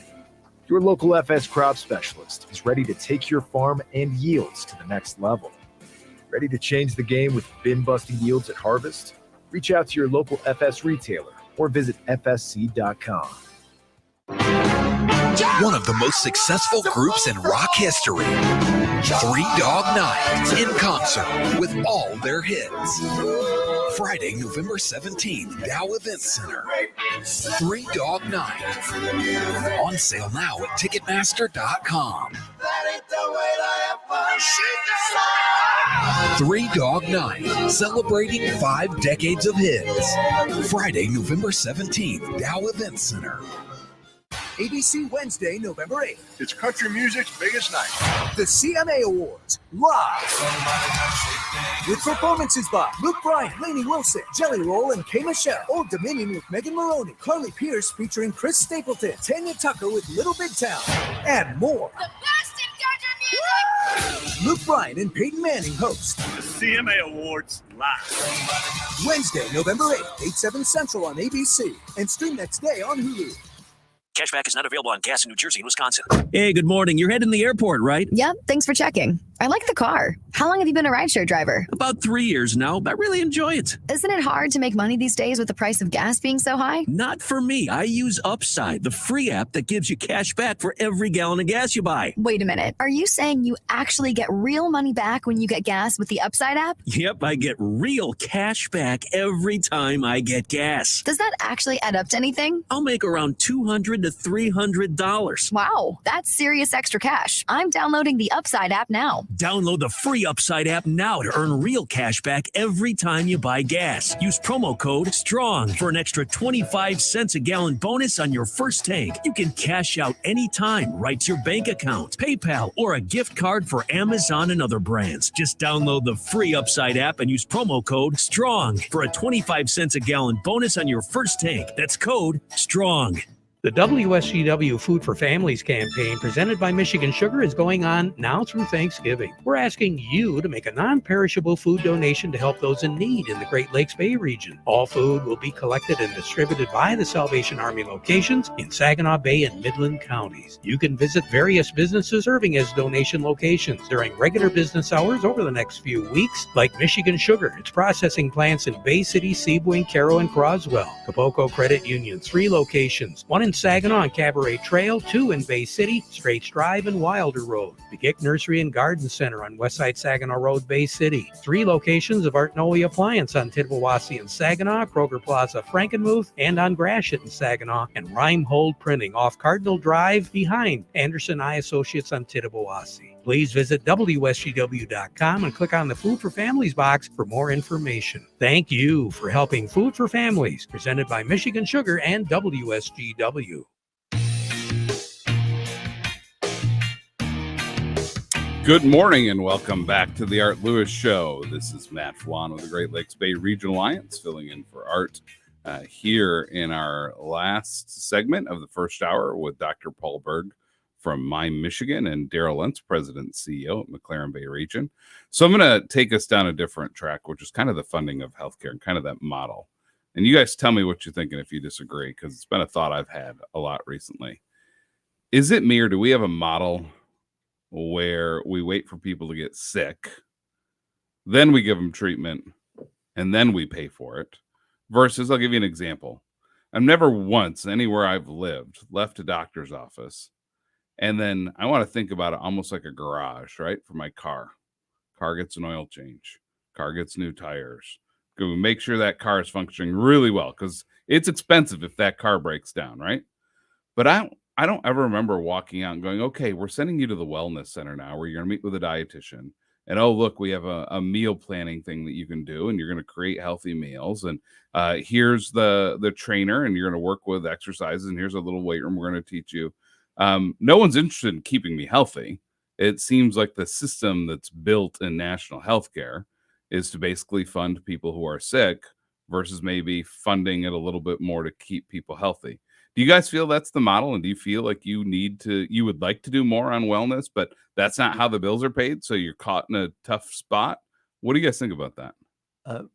Your local FS crop specialist is ready to take your farm and yields to the next level. Ready to change the game with bin-busting yields at harvest? Reach out to your local FS retailer or visit fsc.com. One of the most successful groups in rock history, Three Dog Night, in concert with all their hits. Friday, November 17th, Dow Event Center. Three Dog Night. On sale now at Ticketmaster.com. Three Dog Night, celebrating 5 decades of hits. Friday, November 17th, Dow Event Center. ABC Wednesday, November 8th. It's country music's biggest night. The CMA Awards, live. With performances by Luke Bryan, Lainey Wilson, Jelly Roll, and Kay Michelle. Old Dominion with Megan Maroney, Carly Pierce featuring Chris Stapleton, Tanya Tucker with Little Big Town, and more. The best in country music! Luke Bryan and Peyton Manning host. The CMA Awards, live. Wednesday, November 8th, 8/7 Central on ABC. And stream next day on Hulu. Cashback is not available on gas in New Jersey and Wisconsin. Hey, good morning. You're heading to the airport, right? Yep, thanks for checking. I like the car. How long have you been a rideshare driver? About 3 years now. I really enjoy it. Isn't it hard to make money these days with the price of gas being so high? Not for me. I use Upside, the free app that gives you cash back for every gallon of gas you buy. Wait a minute. Are you saying you actually get real money back when you get gas with the Upside app? Yep, I get real cash back every time I get gas. Does that actually add up to anything? I'll make around $200 to $300. Wow, that's serious extra cash. I'm downloading the Upside app now. Download the free Upside app now to earn real cash back every time you buy gas. Use promo code STRONG for an extra 25 cents a gallon bonus on your first tank. You can cash out anytime right to your bank account, PayPal, or a gift card for Amazon and other brands. Just download the free Upside app and use promo code STRONG for a 25 cents a gallon bonus on your first tank. That's code STRONG. The WSGW Food for Families campaign presented by Michigan Sugar is going on now through Thanksgiving. We're asking you to make a non-perishable food donation to help those in need in the Great Lakes Bay region. All food will be collected and distributed by the Salvation Army locations in Saginaw Bay and Midland counties. You can visit various businesses serving as donation locations during regular business hours over the next few weeks, like Michigan Sugar. Its processing plants in Bay City, Sebring, Caro, and Croswell. Capoco Credit Union, 3 locations, 1 in Saginaw and Cabaret Trail, 2 in Bay City, Straits Drive and Wilder Road. McGick Nursery and Garden Center on Westside Saginaw Road, Bay City. 3 locations of Art Noe Appliance on Tittabawassee and Saginaw, Kroger Plaza, Frankenmuth, and on Gratiot in Saginaw, and Rhinehold Printing off Cardinal Drive behind Anderson Eye Associates on Tittabawassee. Please visit WSGW.com and click on the Food for Families box for more information. Thank you for helping Food for Families, presented by Michigan Sugar and WSGW. Good morning and welcome back to the Art Lewis Show. This is Matt Fwan with the Great Lakes Bay Regional Alliance, filling in for Art here in our last segment of the first hour with Dr. Paul Berg from MyMichigan and Daryl Lentz, President and CEO at McLaren Bay Region. So I'm going to take us down a different track, which is kind of the funding of healthcare and kind of that model. And you guys tell me what you think and if you disagree, because it's been a thought I've had a lot recently. Is it me or do we have a model where we wait for people to get sick, then we give them treatment, and then we pay for it? Versus, I'll give you an example. I've never once, anywhere I've lived, left a doctor's office, and then I want to think about it almost like a garage, right? For my car. Car gets an oil change. car gets new tires. Go make sure that car is functioning really well, because it's expensive if that car breaks down, right? But I don't ever remember walking out and going, okay, we're sending you to the wellness center now where you're going to meet with a dietitian. And oh, look, we have a meal planning thing that you can do, and you're going to create healthy meals. And here's the trainer, and you're going to work with exercises. And here's a little weight room we're going to teach you. No one's interested in keeping me healthy. It seems like the system that's built in national healthcare is to basically fund people who are sick versus maybe funding it a little bit more to keep people healthy. Do you guys feel that's the model? And do you feel like you would like to do more on wellness, but that's not how the bills are paid? So you're caught in a tough spot. What do you guys think about that?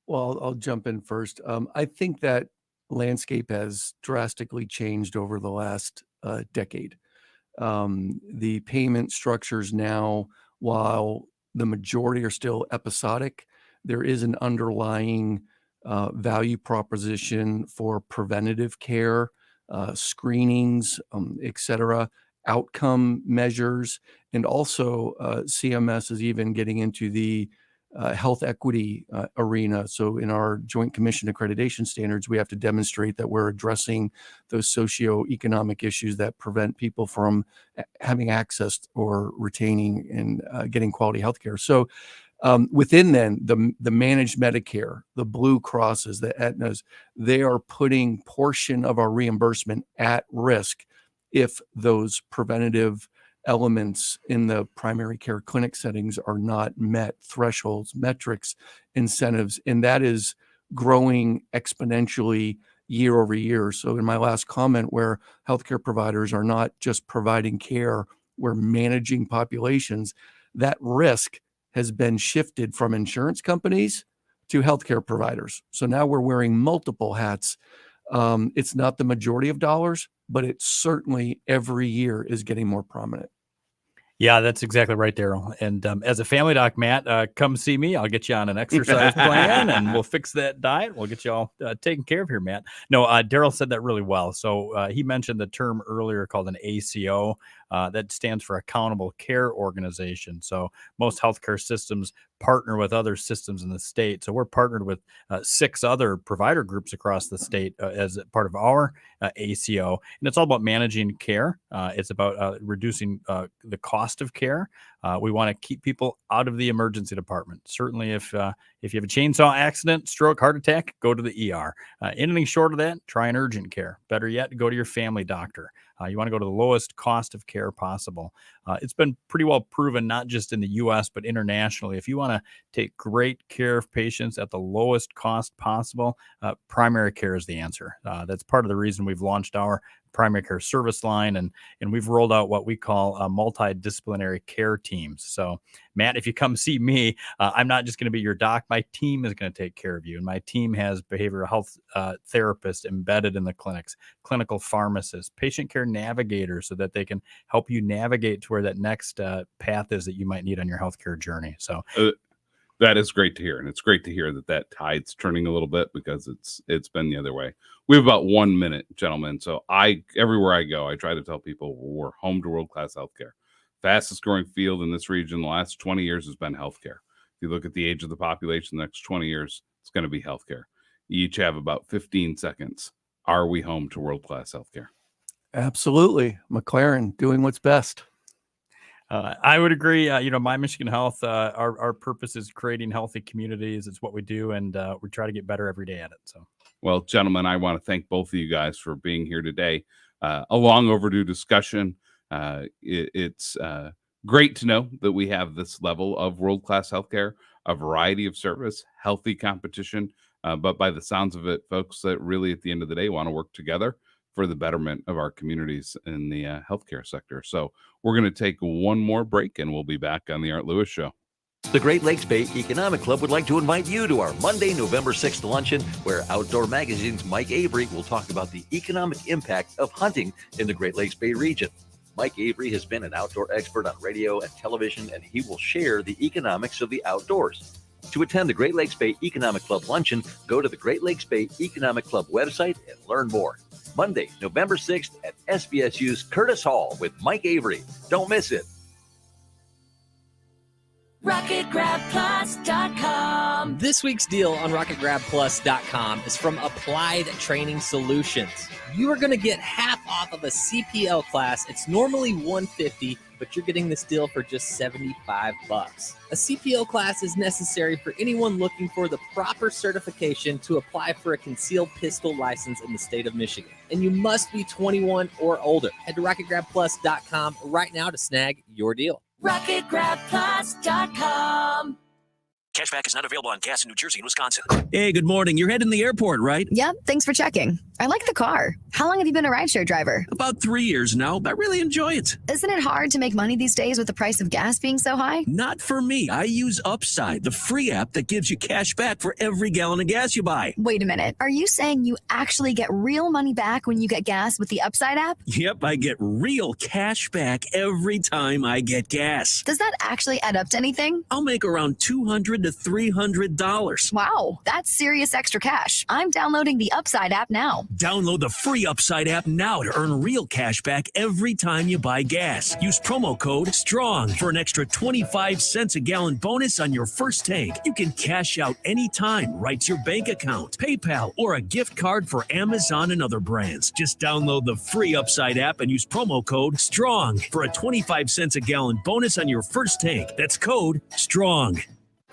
Well, I'll jump in first. I think that landscape has drastically changed over the last decade. The payment structures now, while the majority are still episodic, there is an underlying value proposition for preventative care, screenings, et cetera, outcome measures, and also CMS is even getting into the health equity arena. So in our Joint Commission accreditation standards, we have to demonstrate that we're addressing those socioeconomic issues that prevent people from having access or retaining and getting quality healthcare. So within then the managed Medicare, the Blue Crosses, the Aetnas, they are putting portion of our reimbursement at risk if those preventative elements in the primary care clinic settings are not met, thresholds, metrics, incentives, and that is growing exponentially year over year. So in my last comment, where healthcare providers are not just providing care, we're managing populations, that risk has been shifted from insurance companies to healthcare providers. So now we're wearing multiple hats. It's not the majority of dollars, but it certainly every year is getting more prominent. Yeah, that's exactly right, Daryl. And as a family doc, Matt, come see me. I'll get you on an exercise plan, and we'll fix that diet. We'll get you all taken care of here, Matt. No, Daryl said that really well. So he mentioned the term earlier called an ACO. That stands for Accountable Care Organization. So most healthcare systems partner with other systems in the state. So we're partnered with 6 other provider groups across the state as part of our ACO. And it's all about managing care. It's about reducing the cost of care. We want to keep people out of the emergency department. Certainly if you have a chainsaw accident, stroke, heart attack, go to the ER. Anything short of that, try an urgent care. Better yet, go to your family doctor. You want to go to the lowest cost of care possible. It's been pretty well proven, not just in the U.S., but internationally. If you want to take great care of patients at the lowest cost possible, primary care is the answer. That's part of the reason we've launched our primary care service line, and we've rolled out what we call multidisciplinary care teams. So, Matt, if you come see me, I'm not just going to be your doc. My team is going to take care of you, and my team has behavioral health therapists embedded in the clinics, clinical pharmacists, patient care navigators, so that they can help you navigate to where that next path is that you might need on your healthcare journey. So. That is great to hear, and it's great to hear that tide's turning a little bit, because it's been the other way. We have about 1 minute, gentlemen. So everywhere I go, I try to tell people we're home to world-class healthcare. Fastest growing field in this region the last 20 years has been healthcare. If you look at the age of the population the next 20 years, it's going to be healthcare. You each have about 15 seconds. Are we home to world-class healthcare? Absolutely. McLaren doing what's best. I would agree. MyMichigan Health, our purpose is creating healthy communities. It's what we do, and we try to get better every day at it. So, well, gentlemen, I want to thank both of you guys for being here today. A long overdue discussion. It's great to know that we have this level of world-class healthcare, a variety of service, healthy competition. But by the sounds of it, folks that really at the end of the day want to work together for the betterment of our communities in the healthcare sector. So we're going to take one more break, and we'll be back on the Art Lewis Show. The Great Lakes Bay Economic Club would like to invite you to our Monday, November 6th luncheon, where Outdoor Magazine's Mike Avery will talk about the economic impact of hunting in the Great Lakes Bay region. Mike Avery has been an outdoor expert on radio and television, and he will share the economics of the outdoors. To attend the Great Lakes Bay Economic Club luncheon, go to the Great Lakes Bay Economic Club website and learn more. Monday, November 6th at SBSU's Curtis Hall with Mike Avery. Don't miss it. RocketGrabPlus.com. This week's deal on RocketGrabPlus.com is from Applied Training Solutions. You are going to get half off of a CPL class. It's normally $150, but you're getting this deal for just $75. A CPL class is necessary for anyone looking for the proper certification to apply for a concealed pistol license in the state of Michigan. And you must be 21 or older. Head to RocketGrabPlus.com right now to snag your deal. RocketGrabPlus.com. Cashback is not available on gas in New Jersey and Wisconsin. Hey, good morning. You're heading to the airport, right? Yep, thanks for checking. I like the car. How long have you been a rideshare driver? About 3 years now. I really enjoy it. Isn't it hard to make money these days with the price of gas being so high? Not for me. I use Upside, the free app that gives you cash back for every gallon of gas you buy. Wait a minute. Are you saying you actually get real money back when you get gas with the Upside app? Yep, I get real cash back every time I get gas. Does that actually add up to anything? I'll make around $200 to $300. Wow, that's serious extra cash. I'm downloading the Upside app now. Download the free Upside app now to earn real cash back every time you buy gas. Use promo code STRONG for an extra 25 cents a gallon bonus on your first tank. You can cash out anytime right to your bank account, PayPal, or a gift card for Amazon and other brands. Just download the free Upside app and use promo code STRONG for a 25 cents a gallon bonus on your first tank. That's code STRONG.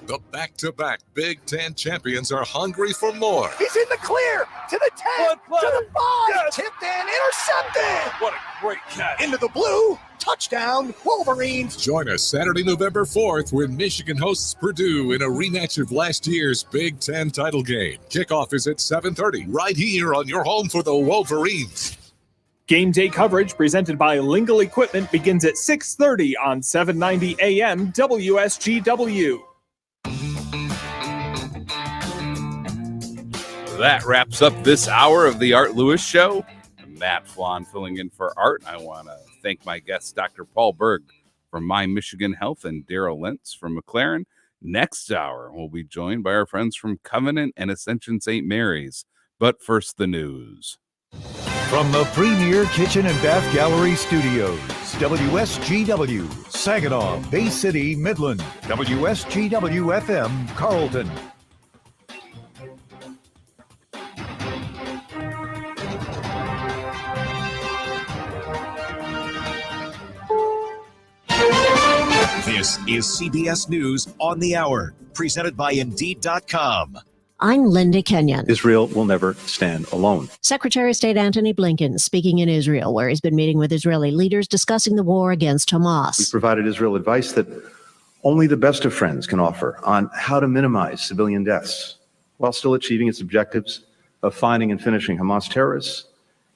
The back-to-back Big Ten champions are hungry for more. He's in the clear, to the 10, to the 5, yes. Tipped and intercepted. What a great catch. Into the blue, touchdown, Wolverines. Join us Saturday, November 4th when Michigan hosts Purdue in a rematch of last year's Big Ten title game. Kickoff is at 7:30 right here on your home for the Wolverines. Game day coverage presented by Lingle Equipment begins at 6:30 on 790 AM WSGW. That wraps up this hour of the Art Lewis Show. Matt Flan filling in for Art. I want to thank my guests, Dr. Paul Berg from MyMichigan Health and Daryl Lentz from McLaren. Next hour, we'll be joined by our friends from Covenant and Ascension St. Mary's. But first, the news. From the Premier Kitchen and Bath Gallery Studios, WSGW, Saginaw, Bay City, Midland, WSGW FM, Carlton. This is CBS News on the Hour, presented by Indeed.com. I'm Linda Kenyon. Israel will never stand alone. Secretary of State Antony Blinken speaking in Israel, where he's been meeting with Israeli leaders discussing the war against Hamas. We provided Israel advice that only the best of friends can offer on how to minimize civilian deaths while still achieving its objectives of finding and finishing Hamas terrorists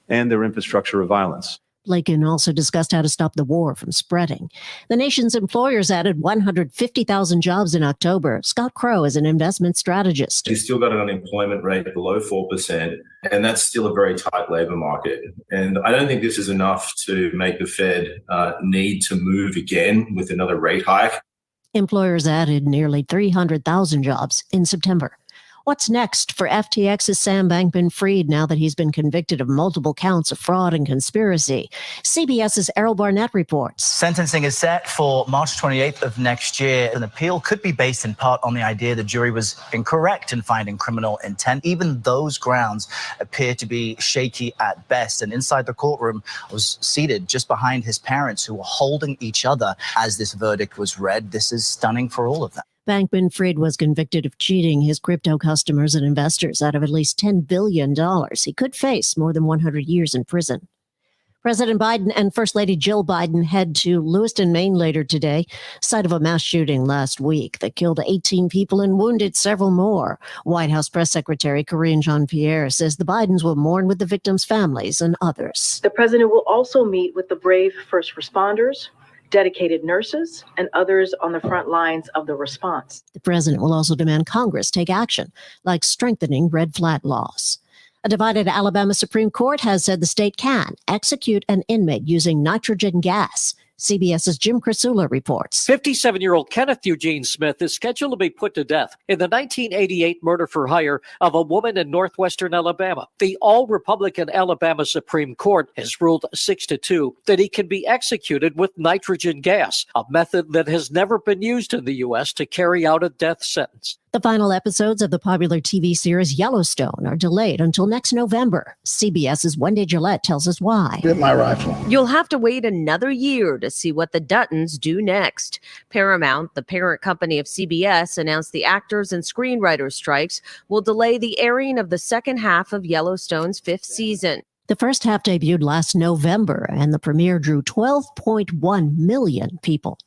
and their infrastructure of violence. Blinken also discussed how to stop the war from spreading. The nation's employers added 150,000 jobs in October. Scott Crow is an investment strategist. You've still got an unemployment rate below 4%, and that's still a very tight labor market. And I don't think this is enough to make the Fed need to move again with another rate hike. Employers added nearly 300,000 jobs in September. What's next for FTX's Sam Bankman-Fried now that he's been convicted of multiple counts of fraud and conspiracy? CBS's Errol Barnett reports. Sentencing is set for March 28th of next year. An appeal could be based in part on the idea the jury was incorrect in finding criminal intent. Even those grounds appear to be shaky at best. And inside the courtroom, I was seated just behind his parents, who were holding each other as this verdict was read. This is stunning for all of them. Bankman-Fried was convicted of cheating his crypto customers and investors out of at least $10 billion. He could face more than 100 years in prison. President Biden and First Lady Jill Biden head to Lewiston, Maine later today, site of a mass shooting last week that killed 18 people and wounded several more. White House Press Secretary Karine Jean-Pierre says the Bidens will mourn with the victims' families and others. The president will also meet with the brave first responders, dedicated nurses, and others on the front lines of the response. The president will also demand Congress take action, like strengthening red flag laws. A divided Alabama Supreme Court has said the state can execute an inmate using nitrogen gas. CBS's Jim Crisula reports. 57-year-old Kenneth Eugene Smith is scheduled to be put to death in the 1988 murder for hire of a woman in northwestern Alabama. The all-Republican Alabama Supreme Court has ruled 6-2 that he can be executed with nitrogen gas, a method that has never been used in the U.S. to carry out a death sentence. The final episodes of the popular TV series Yellowstone are delayed until next November. CBS's Wendy Gillette tells us why. Get my rifle. You'll have to wait another year to see what the Duttons do next. Paramount, the parent company of CBS, announced the actors and screenwriters strikes will delay the airing of the second half of Yellowstone's 5th season. The first half debuted last November, and the premiere drew 12.1 million people.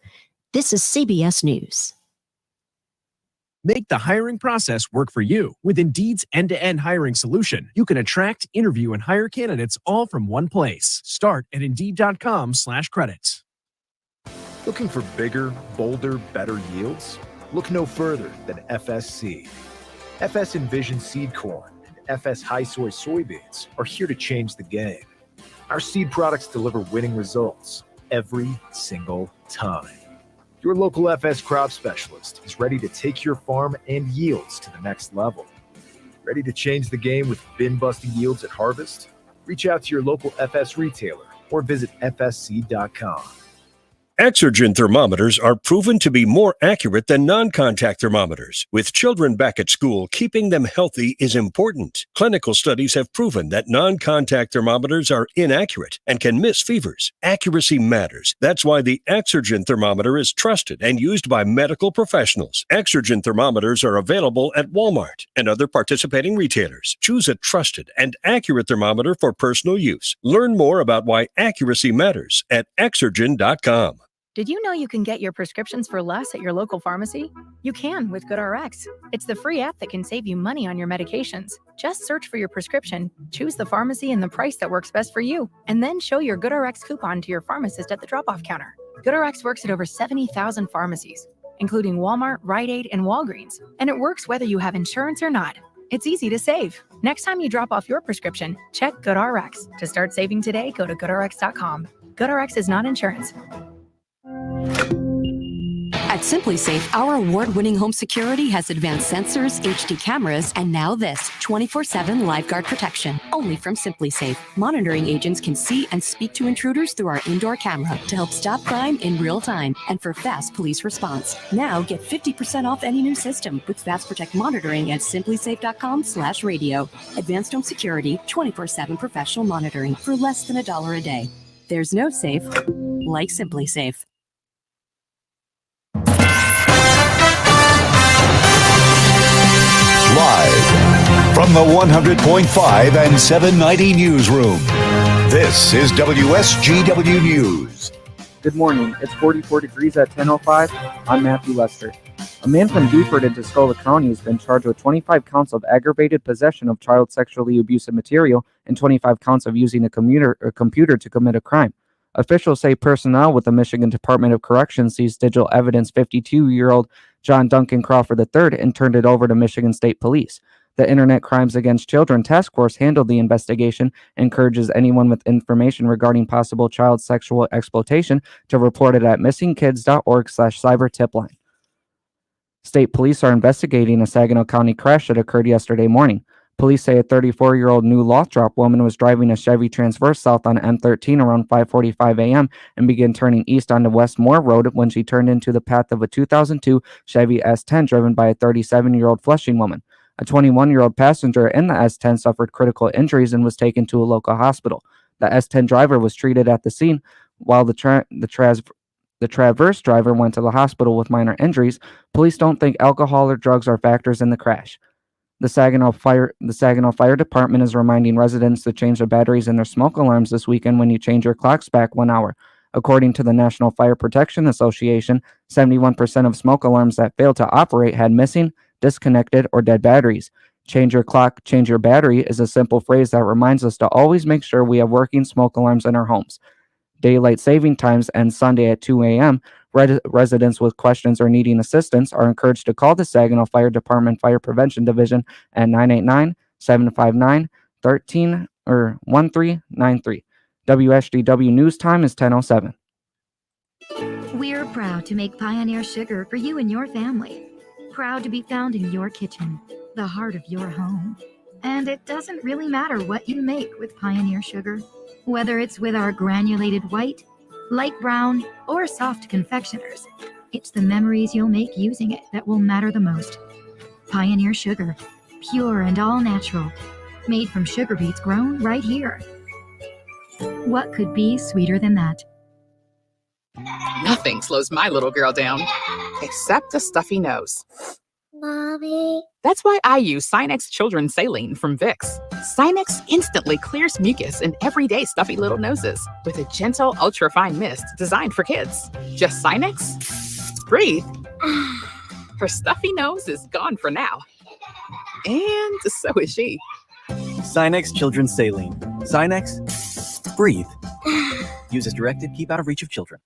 This is CBS News. Make the hiring process work for you. With Indeed's end-to-end hiring solution, you can attract, interview, and hire candidates all from one place. Start at Indeed.com/credits. Looking for bigger, bolder, better yields? Look no further than FSC. FS Envision Seed Corn and FS High Soy Soybeans are here to change the game. Our seed products deliver winning results every single time. Your local FS crop specialist is ready to take your farm and yields to the next level. Ready to change the game with bin-busting yields at harvest? Reach out to your local FS retailer or visit fsc.com. Exergen thermometers are proven to be more accurate than non-contact thermometers. With children back at school, keeping them healthy is important. Clinical studies have proven that non-contact thermometers are inaccurate and can miss fevers. Accuracy matters. That's why the Exergen thermometer is trusted and used by medical professionals. Exergen thermometers are available at Walmart and other participating retailers. Choose a trusted and accurate thermometer for personal use. Learn more about why accuracy matters at Exergen.com. Did you know you can get your prescriptions for less at your local pharmacy? You can with GoodRx. It's the free app that can save you money on your medications. Just search for your prescription, choose the pharmacy and the price that works best for you, and then show your GoodRx coupon to your pharmacist at the drop-off counter. GoodRx works at over 70,000 pharmacies, including Walmart, Rite Aid, and Walgreens, and it works whether you have insurance or not. It's easy to save. Next time you drop off your prescription, check GoodRx. To start saving today, go to GoodRx.com. GoodRx is not insurance. At SimpliSafe, our award-winning home security has advanced sensors, HD cameras, and now this 24/7 LiveGuard protection. Only from SimpliSafe. Monitoring agents can see and speak to intruders through our indoor camera to help stop crime in real time and for fast police response. Now get 50% off any new system with Fast Protect monitoring at simplisafe.com/radio. Advanced home security, 24/7 professional monitoring for less than $1 a day. There's no safe like SimpliSafe. Live from the 100.5 and 790 newsroom, this is WSGW News. Good morning. It's 44 degrees at 10:05. I'm Matthew Lester. A man from Beaufort in Tuscola County has been charged with 25 counts of aggravated possession of child sexually abusive material and 25 counts of using a computer to commit a crime. Officials say personnel with the Michigan Department of Corrections seized digital evidence 52-year-old John Duncan Crawford III and turned it over to Michigan State Police. The Internet Crimes Against Children Task Force handled the investigation and encourages anyone with information regarding possible child sexual exploitation to report it at missingkids.org/cyber-tip-line. State police are investigating a Saginaw County crash that occurred yesterday morning. Police say a 34-year-old New Lothrop woman was driving a Chevy Transverse south on M13 around 5:45 a.m. and began turning east onto Westmore Road when she turned into the path of a 2002 Chevy S10 driven by a 37-year-old Flushing woman. A 21-year-old passenger in the S10 suffered critical injuries and was taken to a local hospital. The S10 driver was treated at the scene, while the Traverse driver went to the hospital with minor injuries. Police don't think alcohol or drugs are factors in the crash. The Saginaw Fire Department is reminding residents to change the batteries in their smoke alarms this weekend when you change your clocks back 1 hour. According to the National Fire Protection Association, 71% of smoke alarms that failed to operate had missing, disconnected, or dead batteries. Change your clock, change your battery is a simple phrase that reminds us to always make sure we have working smoke alarms in our homes. Daylight saving times ends Sunday at 2 a.m. Residents with questions or needing assistance are encouraged to call the Saginaw Fire Department Fire Prevention Division at 989-759-1393. 1393. WSGW News Time is 10:07. We're proud to make Pioneer Sugar for you and your family. Proud to be found in your kitchen, the heart of your home. And it doesn't really matter what you make with Pioneer Sugar, whether it's with our granulated white, light brown, or soft confectioners. It's the memories you'll make using it that will matter the most. Pioneer Sugar, pure and all natural, made from sugar beets grown right here. What could be sweeter than that? Nothing slows my little girl down, except a stuffy nose. Mommy. That's why I use Sinex Children's Saline from Vicks. Sinex instantly clears mucus in everyday stuffy little noses with a gentle, ultra-fine mist designed for kids. Just Sinex? Breathe. Her stuffy nose is gone for now. And so is she. Sinex Children's Saline. Sinex, breathe. Use as directed, keep out of reach of children.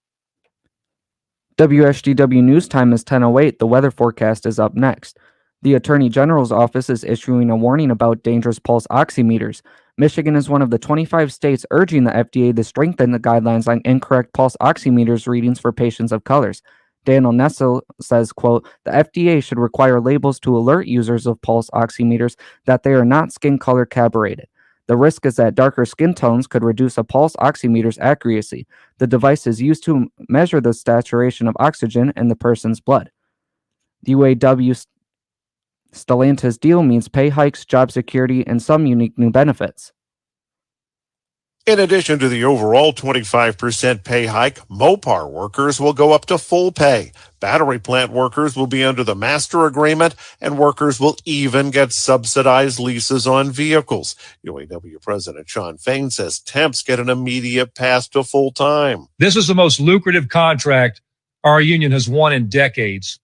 WSGW News Time is 10:08. The weather forecast is up next. The Attorney General's office is issuing a warning about dangerous pulse oximeters. Michigan is one of the 25 states urging the FDA to strengthen the guidelines on incorrect pulse oximeters readings for patients of colors. Daniel Nessel says, quote, the FDA should require labels to alert users of pulse oximeters that they are not skin color calibrated. The risk is that darker skin tones could reduce a pulse oximeter's accuracy. The device is used to measure the saturation of oxygen in the person's blood. The UAW Stellantis deal means pay hikes, job security, and some unique new benefits. In addition to the overall 25% pay hike, Mopar workers will go up to full pay. Battery plant workers will be under the master agreement, and workers will even get subsidized leases on vehicles. UAW President Sean Fain says temps get an immediate path to full time. This is the most lucrative contract our union has won in decades.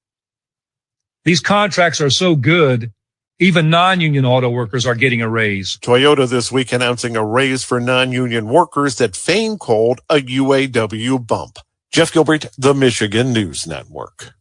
These contracts are so good, even non-union auto workers are getting a raise. Toyota this week announcing a raise for non-union workers that Fain called a UAW bump. Jeff Gilbert, the Michigan News Network.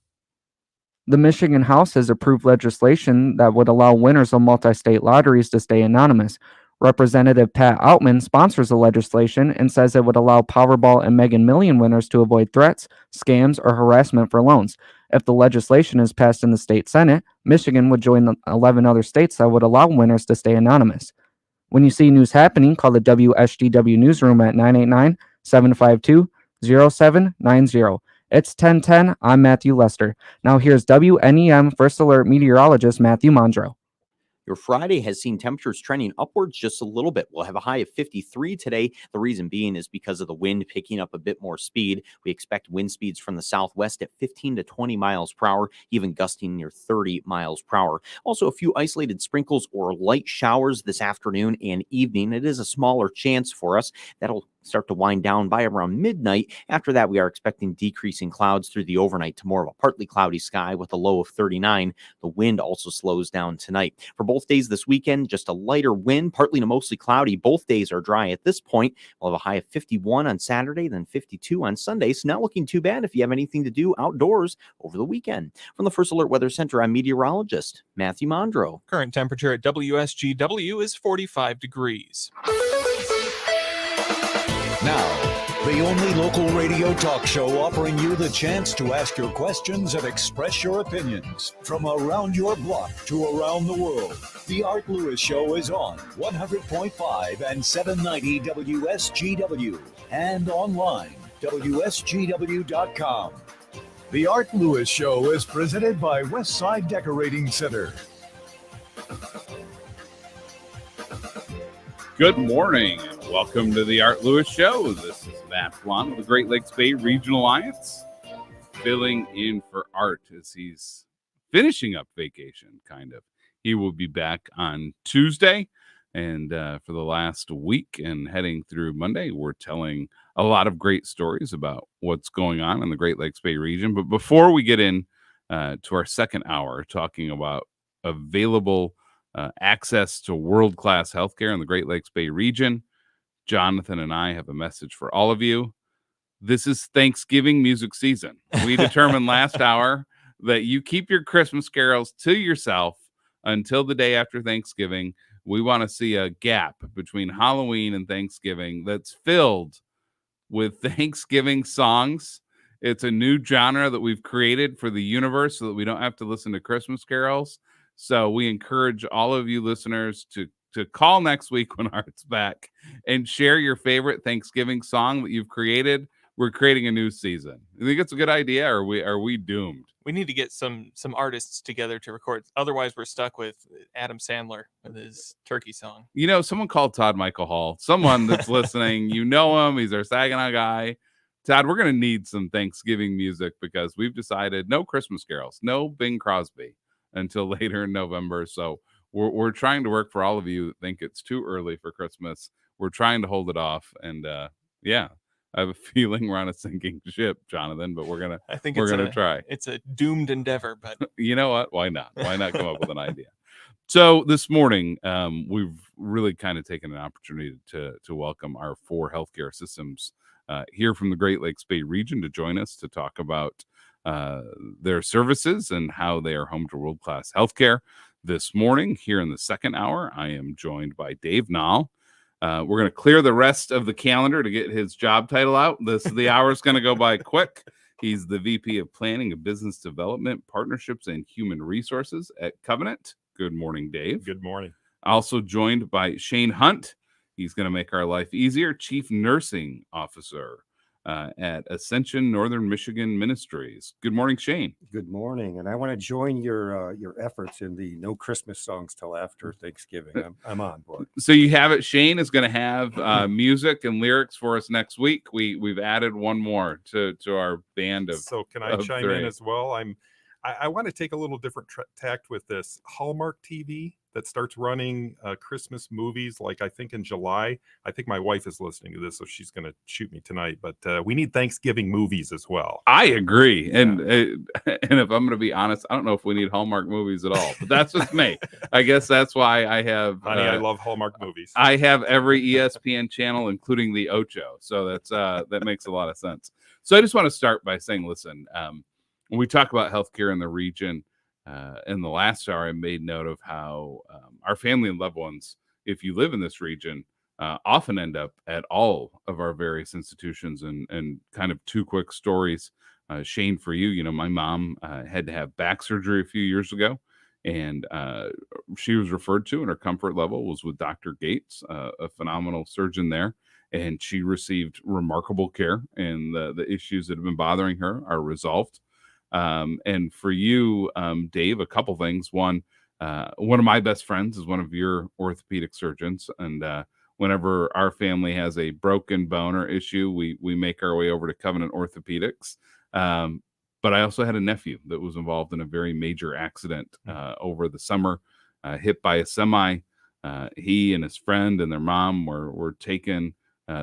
The Michigan House has approved legislation that would allow winners of multi-state lotteries to stay anonymous. Representative Pat Outman sponsors the legislation and says it would allow Powerball and Mega Million winners to avoid threats, scams, or harassment for loans. If the legislation is passed in the state Senate, Michigan would join the 11 other states that would allow winners to stay anonymous. When you see news happening, call the WSGW newsroom at 989-752-0790. It's 1010. I'm Matthew Lester. Now here's WNEM First Alert meteorologist Matthew Mondro. Your Friday has seen temperatures trending upwards just a little bit. We'll have a high of 53 today. The reason being is because of the wind picking up a bit more speed. We expect wind speeds from the southwest at 15 to 20 miles per hour, even gusting near 30 miles per hour. Also, a few isolated sprinkles or light showers this afternoon and evening. It is a smaller chance for us. That'll start to wind down by around midnight. After that, we are expecting decreasing clouds through the overnight to more of a partly cloudy sky with a low of 39. The wind also slows down tonight. For both days this weekend, just a lighter wind, partly to mostly cloudy. Both days are dry at this point. We'll have a high of 51 on Saturday, then 52 on Sunday. So not looking too bad if you have anything to do outdoors over the weekend. From the First Alert Weather Center, I'm meteorologist Matthew Mondro. Current temperature at WSGW is 45 degrees. Now, the only local radio talk show offering you the chance to ask your questions and express your opinions. From around your block to around the world, The Art Lewis Show is on 100.5 and 790 WSGW and online, WSGW.com. The Art Lewis Show is presented by Westside Decorating Center. Good morning and welcome to the Art Lewis Show. This is Matt Felan of the Great Lakes Bay Regional Alliance, filling in for Art as he's finishing up vacation, kind of. He will be back on Tuesday, and for the last week and heading through Monday, we're telling a lot of great stories about what's going on in the Great Lakes Bay region. But before we get in to our second hour, talking about available access to world-class healthcare in the Great Lakes Bay region, Jonathan and I have a message for all of you. This is Thanksgiving music season. We determined last hour that you keep your Christmas carols to yourself until the day after Thanksgiving. We want to see a gap between Halloween and Thanksgiving that's filled with Thanksgiving songs It's a new genre that we've created for the universe so that we don't have to listen to Christmas carols. So we encourage all of you listeners to call next week when Art's back and share your favorite Thanksgiving song that you've created. We're creating a new season. You think it's a good idea, or are we doomed? We need to get some artists together to record. Otherwise, we're stuck with Adam Sandler with his turkey song. You know, someone called Todd Michael Hall. Someone that's listening, you know him. He's our Saginaw guy. Todd, we're going to need some Thanksgiving music because we've decided no Christmas carols, no Bing Crosby until later in November. So we're trying to work for all of you that think it's too early for Christmas. We're trying to hold it off. And yeah, I have a feeling we're on a sinking ship, Jonathan, but we're going to try. It's a doomed endeavor, but you know what? Why not? Why not come up with an idea? So this morning, we've really kind of taken an opportunity to welcome our 4 healthcare systems here from the Great Lakes Bay region to join us to talk about their services and how they are home to world-class healthcare. This morning, here in the second hour, I am joined by Dave Nall. We're going to clear the rest of the calendar to get his job title out. The hour's going to go by quick. He's the VP of Planning and Business Development, Partnerships, and Human Resources at Covenant. Good morning, Dave. Good morning. Also joined by Shane Hunt. He's going to make our life easier. Chief Nursing Officer at Ascension Northern Michigan Ministries. Good morning, Shane. Good morning, and I want to join your efforts in the no Christmas songs till after Thanksgiving. I'm on board. So you have it. Shane is going to have music and lyrics for us next week. We've added one more to our band of. So can I chime in as well? I want to take a little different tact with this. Hallmark TV that starts running Christmas movies, like I think in July. I think my wife is listening to this, so she's going to shoot me tonight. But we need Thanksgiving movies as well. I agree, yeah. And if I'm going to be honest, I don't know if we need Hallmark movies at all. But that's just me. I guess that's why I have. Honey, I love Hallmark movies. I have every ESPN channel, including the Ocho. So that's that makes a lot of sense. So I just want to start by saying, listen, when we talk about healthcare in the region. In the last hour, I made note of how our family and loved ones, if you live in this region, often end up at all of our various institutions. And kind of 2 quick stories. Shane, for you, my mom had to have back surgery a few years ago, and she was referred to, and her comfort level was with Dr. Gates, a phenomenal surgeon there. And she received remarkable care, and the issues that have been bothering her are resolved. And for you, Dave, a couple things. One of my best friends is one of your orthopedic surgeons. And whenever our family has a broken bone or issue, we make our way over to Covenant Orthopedics. But I also had a nephew that was involved in a very major accident over the summer, hit by a semi. He and his friend and their mom were taken,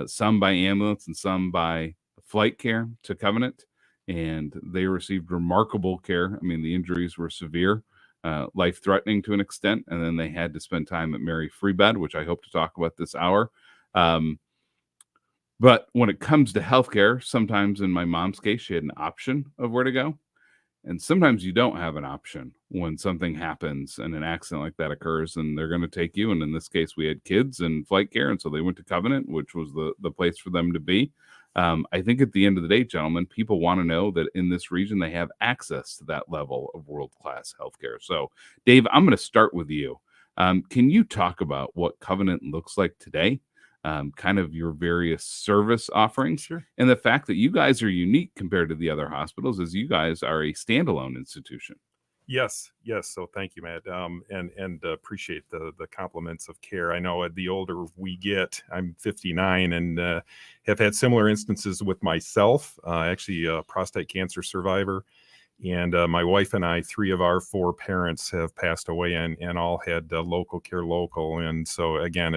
some by ambulance and some by flight care to Covenant. And they received remarkable care. I mean, the injuries were severe, life-threatening to an extent, and then they had to spend time at Mary Free Bed, which I hope to talk about this hour. But when it comes to healthcare, sometimes in my mom's case, she had an option of where to go. And sometimes you don't have an option when something happens and an accident like that occurs, and they're going to take you. And in this case, we had kids and flight care, and so they went to Covenant, which was the place for them to be. I think at the end of the day, gentlemen, people want to know that in this region, they have access to that level of world-class healthcare. So, Dave, I'm going to start with you. Can you talk about what Covenant looks like today? Kind of your various service offerings, Sure. And the fact that you guys are unique compared to the other hospitals is you guys are a standalone institution. Yes. So thank you, Matt, and appreciate the compliments of care. I know the older we get, I'm 59 and have had similar instances with myself, actually a prostate cancer survivor. And my wife and I, 3 of our 4 parents have passed away and all had local care local. And so, again,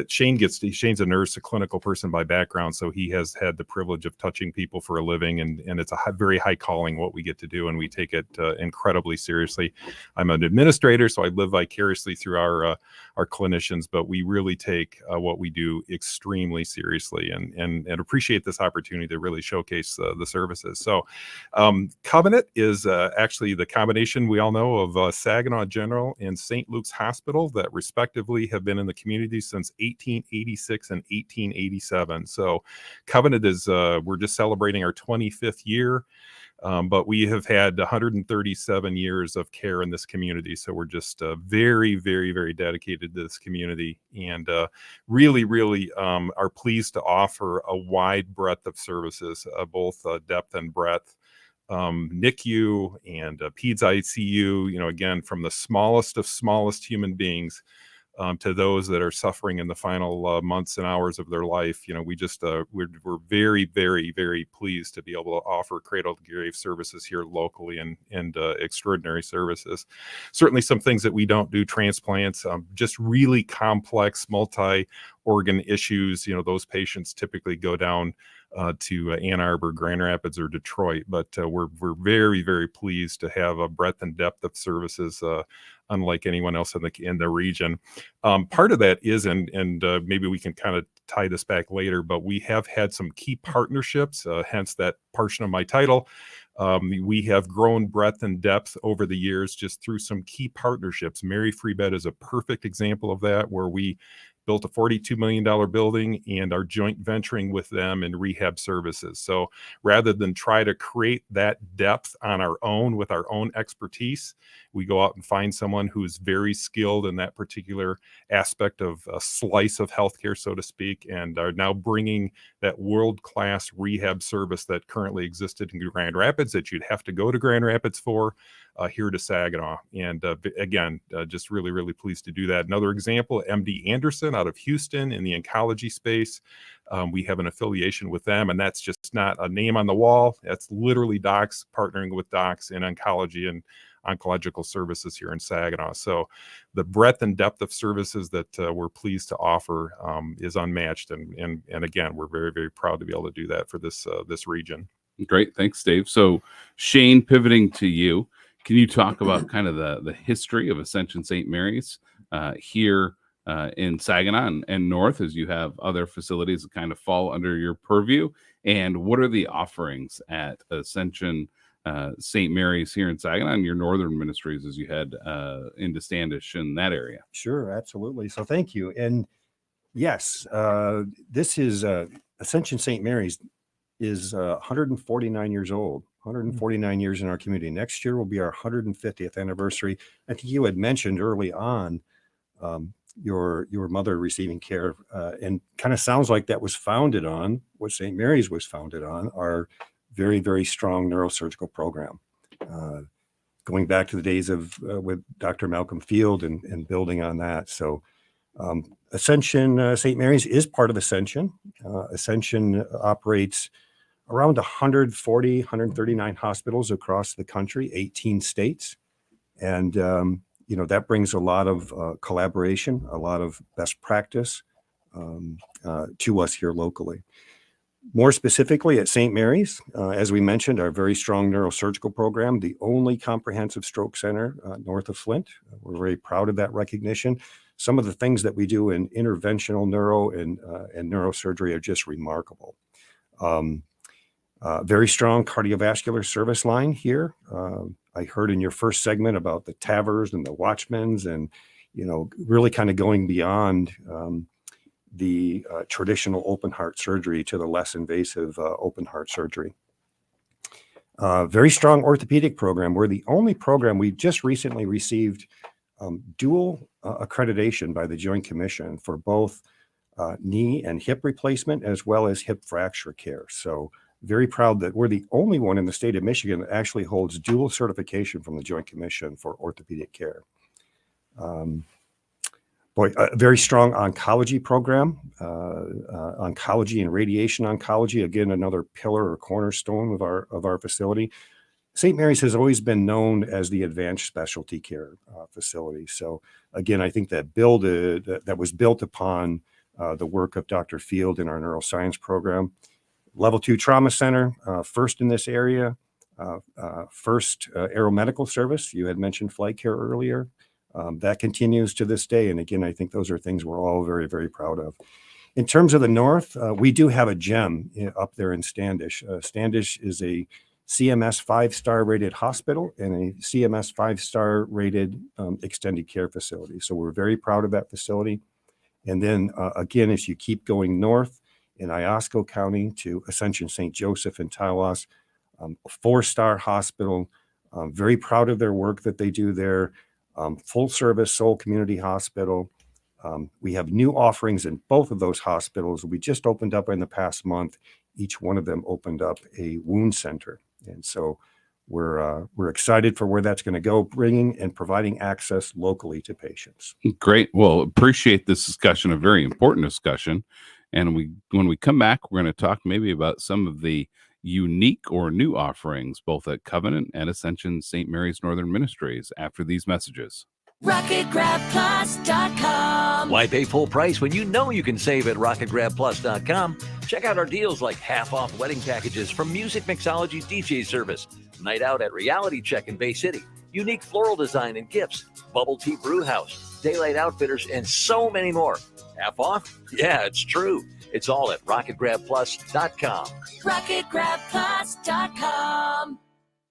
Shane's a nurse, a clinical person by background. So he has had the privilege of touching people for a living. And it's a very high calling what we get to do. And we take it incredibly seriously. I'm an administrator, so I live vicariously through our clinicians. But we really take what we do extremely seriously and appreciate this opportunity to really showcase the services. So Covenant is actually the combination we all know of Saginaw General and St. Luke's Hospital that respectively have been in the community since 1886 and 1887. So Covenant is, we're just celebrating our 25th year. But we have had 137 years of care in this community. So we're just very, very, very dedicated to this community, and really are pleased to offer a wide breadth of services, both depth and breadth. NICU and PEDS ICU, again, from the smallest of smallest human beings to those that are suffering in the final months and hours of their life. We just we're very, very, very pleased to be able to offer cradle to grave services here locally, and extraordinary services. Certainly some things that we don't do, transplants, just really complex multi-organ issues. Those patients typically go down to Ann Arbor, Grand Rapids, or Detroit, but we're very, very pleased to have a breadth and depth of services unlike anyone else in the region. Part of that is, and maybe we can kind of tie this back later, but we have had some key partnerships, hence that portion of my title. We have grown breadth and depth over the years just through some key partnerships. Mary Free Bed is a perfect example of that, where we built a $42 million building and are joint venturing with them in rehab services. So rather than try to create that depth on our own with our own expertise, we go out and find someone who is very skilled in that particular aspect of a slice of healthcare, so to speak, and are now bringing that world-class rehab service that currently existed in Grand Rapids, that you'd have to go to Grand Rapids for, here to Saginaw. And again, just really, really pleased to do that. Another example, MD Anderson out of Houston in the oncology space. We have an affiliation with them, and that's just not a name on the wall. That's literally docs partnering with docs in oncology and oncological services here in Saginaw. So the breadth and depth of services that we're pleased to offer is unmatched. And again, we're very, very proud to be able to do that for this region. Great. Thanks, Dave. So Shane, pivoting to you, can you talk about kind of the history of Ascension St. Mary's here in Saginaw and North, as you have other facilities that kind of fall under your purview? And what are the offerings at Ascension St. Mary's here in Saginaw and your northern ministries as you head into Standish in that area? Sure, absolutely. So thank you. And yes, this is Ascension St. Mary's is 149 years old. 149 years in our community. Next year will be our 150th anniversary. I think you had mentioned early on your mother receiving care, and kind of sounds like that was founded on what St. Mary's was founded on, our very, very strong neurosurgical program. Going back to the days of with Dr. Malcolm Field and building on that. So Ascension St. Mary's is part of Ascension. Ascension operates around 140, 139 hospitals across the country, 18 states. And, that brings a lot of collaboration, a lot of best practice to us here locally. More specifically at St. Mary's, as we mentioned, our very strong neurosurgical program, the only comprehensive stroke center north of Flint. We're very proud of that recognition. Some of the things that we do in interventional neuro and neurosurgery are just remarkable. Very strong cardiovascular service line here. I heard in your first segment about the TAVRs and the Watchmans, and really kind of going beyond the traditional open heart surgery to the less invasive open heart surgery. Very strong orthopedic program. We're the only program. We just recently received dual accreditation by the Joint Commission for both knee and hip replacement as well as hip fracture care. So very proud that we're the only one in the state of Michigan that actually holds dual certification from the Joint Commission for orthopedic care. A very strong oncology program, oncology and radiation oncology, again, another pillar or cornerstone of our facility. St. Mary's has always been known as the advanced specialty care facility. So again, I think that was built upon the work of Dr. Field in our neuroscience program. Level 2 trauma center, first in this area, first aeromedical service. You had mentioned flight care earlier. That continues to this day. And again, I think those are things we're all very, very proud of. In terms of the north, we do have a gem up there in Standish. Standish is a CMS 5-star rated hospital and a CMS 5-star rated extended care facility. So we're very proud of that facility. And then again, as you keep going north in Iosco County to Ascension St. Joseph in Tawas, a 4-star hospital. Very proud of their work that they do there. Full service Soul Community Hospital. We have new offerings in both of those hospitals. We just opened up in the past month. Each one of them opened up a wound center. And so we're excited for where that's going to go, bringing and providing access locally to patients. Great. Well, appreciate this discussion, a very important discussion. And when we come back, we're going to talk maybe about some of the unique or new offerings, both at Covenant and Ascension St. Mary's Northern Ministries after these messages. RocketGrabPlus.com. Why pay full price when you know you can save at RocketGrabPlus.com? Check out our deals like half-off wedding packages from Music Mixology's DJ service, night out at Reality Check in Bay City, unique floral design and gifts, Bubble Tea Brew House, Daylight Outfitters, and so many more. Half off? Yeah, it's true. It's all at RocketGrabPlus.com. RocketGrabPlus.com.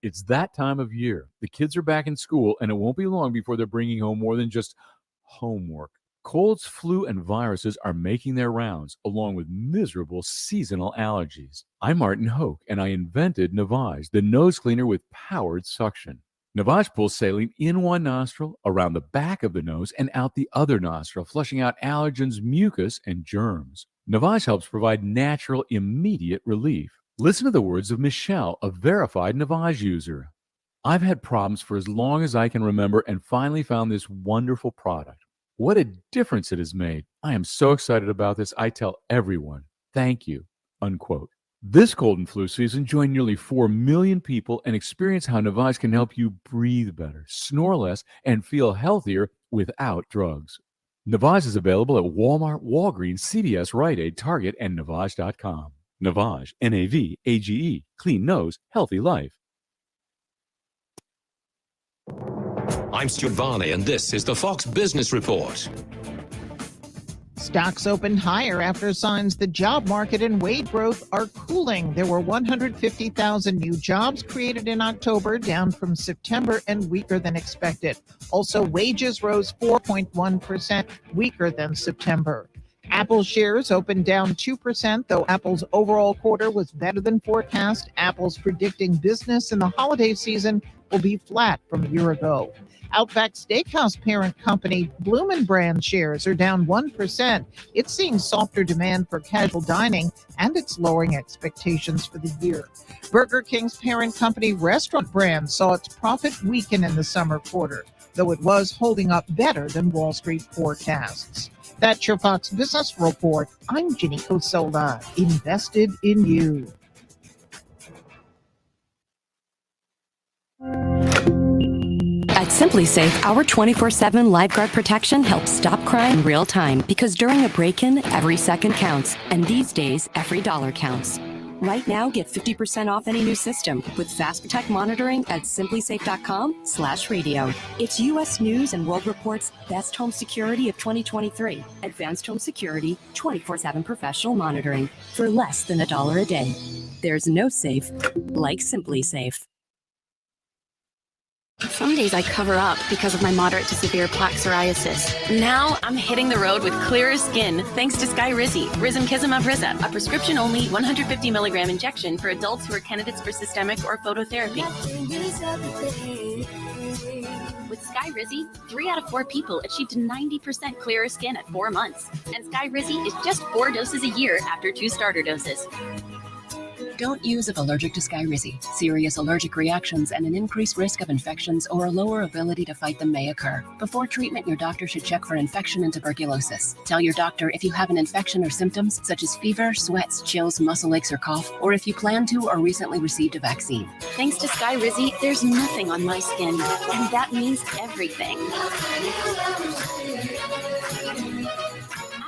It's that time of year. The kids are back in school, and it won't be long before they're bringing home more than just homework. Colds, flu, and viruses are making their rounds, along with miserable seasonal allergies. I'm Martin Hoke, and I invented Navage, the nose cleaner with powered suction. Navage pulls saline in one nostril, around the back of the nose, and out the other nostril, flushing out allergens, mucus, and germs. Navage helps provide natural, immediate relief. Listen to the words of Michelle, a verified Navage user. I've had problems for as long as I can remember and finally found this wonderful product. What a difference it has made. I am so excited about this. I tell everyone, thank you, unquote. This cold and flu season, join nearly 4 million people and experience how Navage can help you breathe better, snore less, and feel healthier without drugs. Navage is available at Walmart, Walgreens, CVS, Rite Aid, Target, and Navage.com. Navage, N-A-V-A-G-E, clean nose, healthy life. I'm Stuart Varney, and this is the Fox Business Report. Stocks opened higher after signs the job market and wage growth are cooling. There were 150,000 new jobs created in October, down from September and weaker than expected. Also, wages rose 4.1%, weaker than September. Apple shares opened down 2%, though Apple's overall quarter was better than forecast. Apple's predicting business in the holiday season will be flat from a year ago. Outback Steakhouse parent company Bloomin' Brands shares are down 1%. It's seeing softer demand for casual dining, and it's lowering expectations for the year. Burger King's parent company Restaurant Brands saw its profit weaken in the summer quarter, though it was holding up better than Wall Street forecasts. That's your Fox Business Report. I'm Ginny Cosola, invested in you. At Simply Safe, our 24/7 lifeguard protection helps stop crime in real time, because during a break-in, every second counts, and these days, every dollar counts. Right now, get 50% off any new system with Fast Protect monitoring at simplysafe.com/radio. It's U.S. News and World Report's Best Home Security of 2023. Advanced Home Security, 24/7 professional monitoring for less than $1 a day. There's no safe like Simply Safe. Some days I cover up because of my moderate to severe plaque psoriasis. Now I'm hitting the road with clearer skin thanks to Skyrizi, Rizumkizumab Riza, a prescription-only 150 milligram injection for adults who are candidates for systemic or phototherapy. With Skyrizi, 3 out of 4 people achieved 90% clearer skin at 4 months. And Skyrizi is just 4 doses a year after 2 starter doses. Don't use if allergic to Skyrizi. Serious allergic reactions and an increased risk of infections or a lower ability to fight them may occur. Before treatment, your doctor should check for infection and tuberculosis. Tell your doctor if you have an infection or symptoms such as fever, sweats, chills, muscle aches, or cough, or if you plan to or recently received a vaccine. Thanks to Skyrizi, there's nothing on my skin, and that means everything.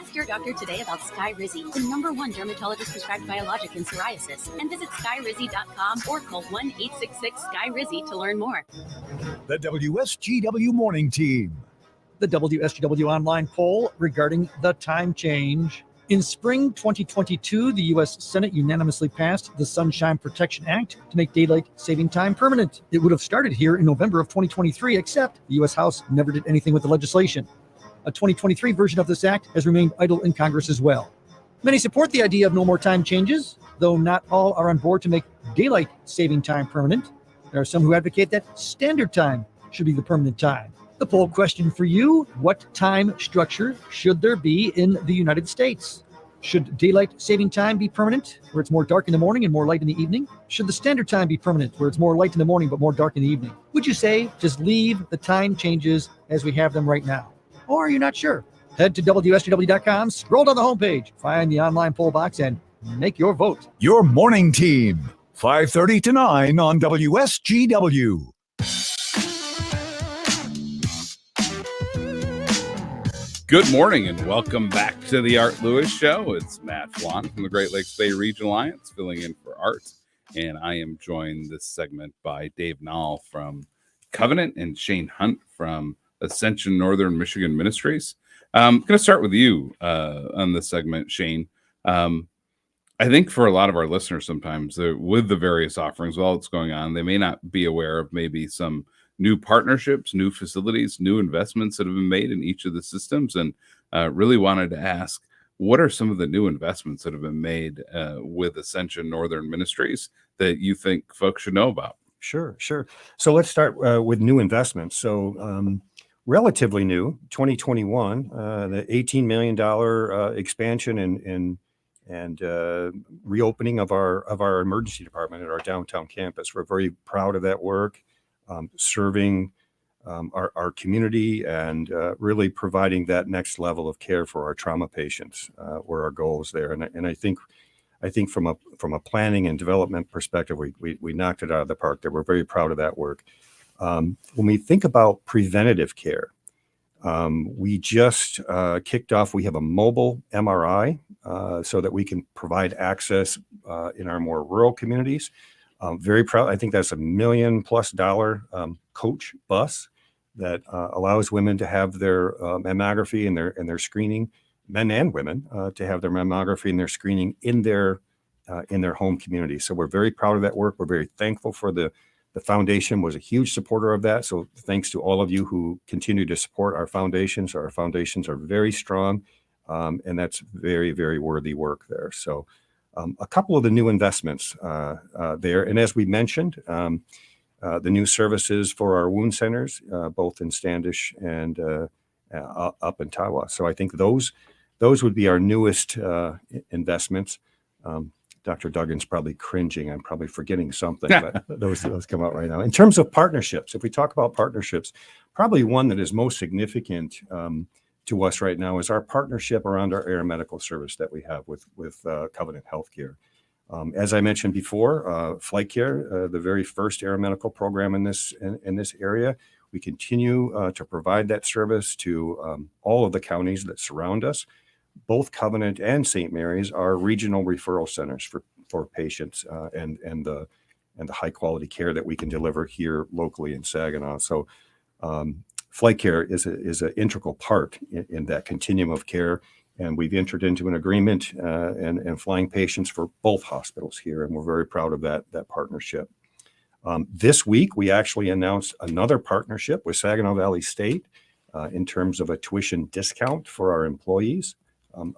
Ask your doctor today about Skyrizi, the #1 dermatologist prescribed biologic in psoriasis, and visit skyrizi.com or call 1-866-SKY-RIZZI to learn more. The WSGW Morning Team. The WSGW online poll regarding the time change In spring 2022, the U.S. Senate unanimously passed the Sunshine Protection Act to make daylight saving time permanent. It would have started here in November of 2023, except the U.S. House never did anything with the legislation. A 2023 version of this act has remained idle in Congress as well. Many support the idea of no more time changes, though not all are on board to make daylight saving time permanent. There are some who advocate that standard time should be the permanent time. The poll question for you: what time structure should there be in the United States? Should daylight saving time be permanent, where it's more dark in the morning and more light in the evening? Should the standard time be permanent, where it's more light in the morning but more dark in the evening? Would you say just leave the time changes as we have them right now? Or are you not sure? Head to WSGW.com, scroll down the homepage, find the online poll box, and make your vote. Your morning team, 5:30 to 9 on WSGW. Good morning and welcome back to the Art Lewis Show. It's Matt Flan from the Great Lakes Bay Regional Alliance filling in for Art. And I am joined this segment by Dave Nall from Covenant and Shane Hunt from Ascension Northern Michigan Ministries. I'm going to start with you on this segment, Shane. I think for a lot of our listeners sometimes with the various offerings, while it's going on, they may not be aware of maybe some new partnerships, new facilities, new investments that have been made in each of the systems, and really wanted to ask, what are some of the new investments that have been made with Ascension Northern Ministries that you think folks should know about? Sure. So let's start with new investments. So relatively new, 2021, the $18 million expansion and reopening of our emergency department at our downtown campus. We're very proud of that work. Serving our community and really providing that next level of care for our trauma patients were our goals there. And I think from a planning and development perspective, we knocked it out of the park there. We're very proud of that work. When we think about preventative care, we just kicked off. We have a mobile MRI so that we can provide access in our more rural communities. Very proud. I think that's $1 million+ coach bus that allows women to have their mammography and their screening, men and women, to have their mammography and their screening in their home community. So we're very proud of that work. We're very thankful for the foundation was a huge supporter of that. So thanks to all of you who continue to support our foundations. Our foundations are very strong, and that's very, very worthy work there. So. A couple of the new investments there. And as we mentioned, the new services for our wound centers, both in Standish and up in Tawa. So I think those would be our newest investments. Dr. Duggan's probably cringing. I'm probably forgetting something, but those come out right now. In terms of partnerships, if we talk about partnerships, probably one that is most significant to us right now is our partnership around our air medical service that we have with Covenant Healthcare. As I mentioned before, Flight Care, the very first air medical program in this area, we continue to provide that service to all of the counties that surround us. Both Covenant and St. Mary's are regional referral centers for patients and the high quality care that we can deliver here locally in Saginaw. So. Flight Care is an integral part in that continuum of care, and we've entered into an agreement and flying patients for both hospitals here, and we're very proud of that partnership. This week, we actually announced another partnership with Saginaw Valley State in terms of a tuition discount for our employees.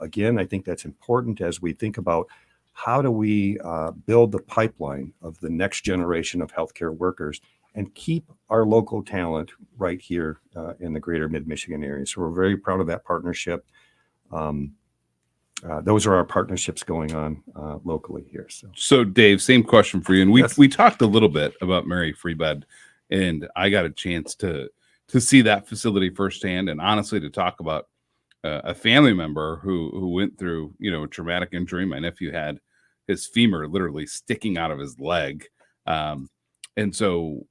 Again, I think that's important as we think about how do we build the pipeline of the next generation of healthcare workers and keep our local talent right here in the greater mid-Michigan area. So we're very proud of that partnership. Those are our partnerships going on locally here. So Dave, same question for you. And we talked a little bit about Mary Free Bed, and I got a chance to see that facility firsthand, and honestly to talk about a family member who went through a traumatic injury. My nephew had his femur literally sticking out of his leg, and so.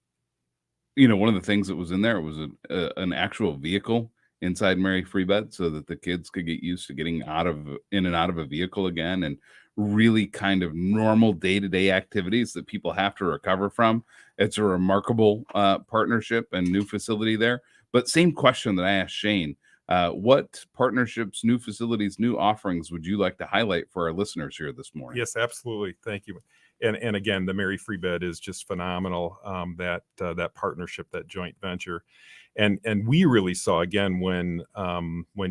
One of the things that was in there was an actual vehicle inside Mary Free Bed so that the kids could get used to getting in and out of a vehicle again, and really kind of normal day-to-day activities that people have to recover from. It's a remarkable partnership and new facility there. But same question that I asked Shane, What partnerships, new facilities, new offerings would you like to highlight for our listeners here this morning? Yes, absolutely. Thank you. And again, the Mary Free Bed is just phenomenal. That partnership, that joint venture, and we really saw again when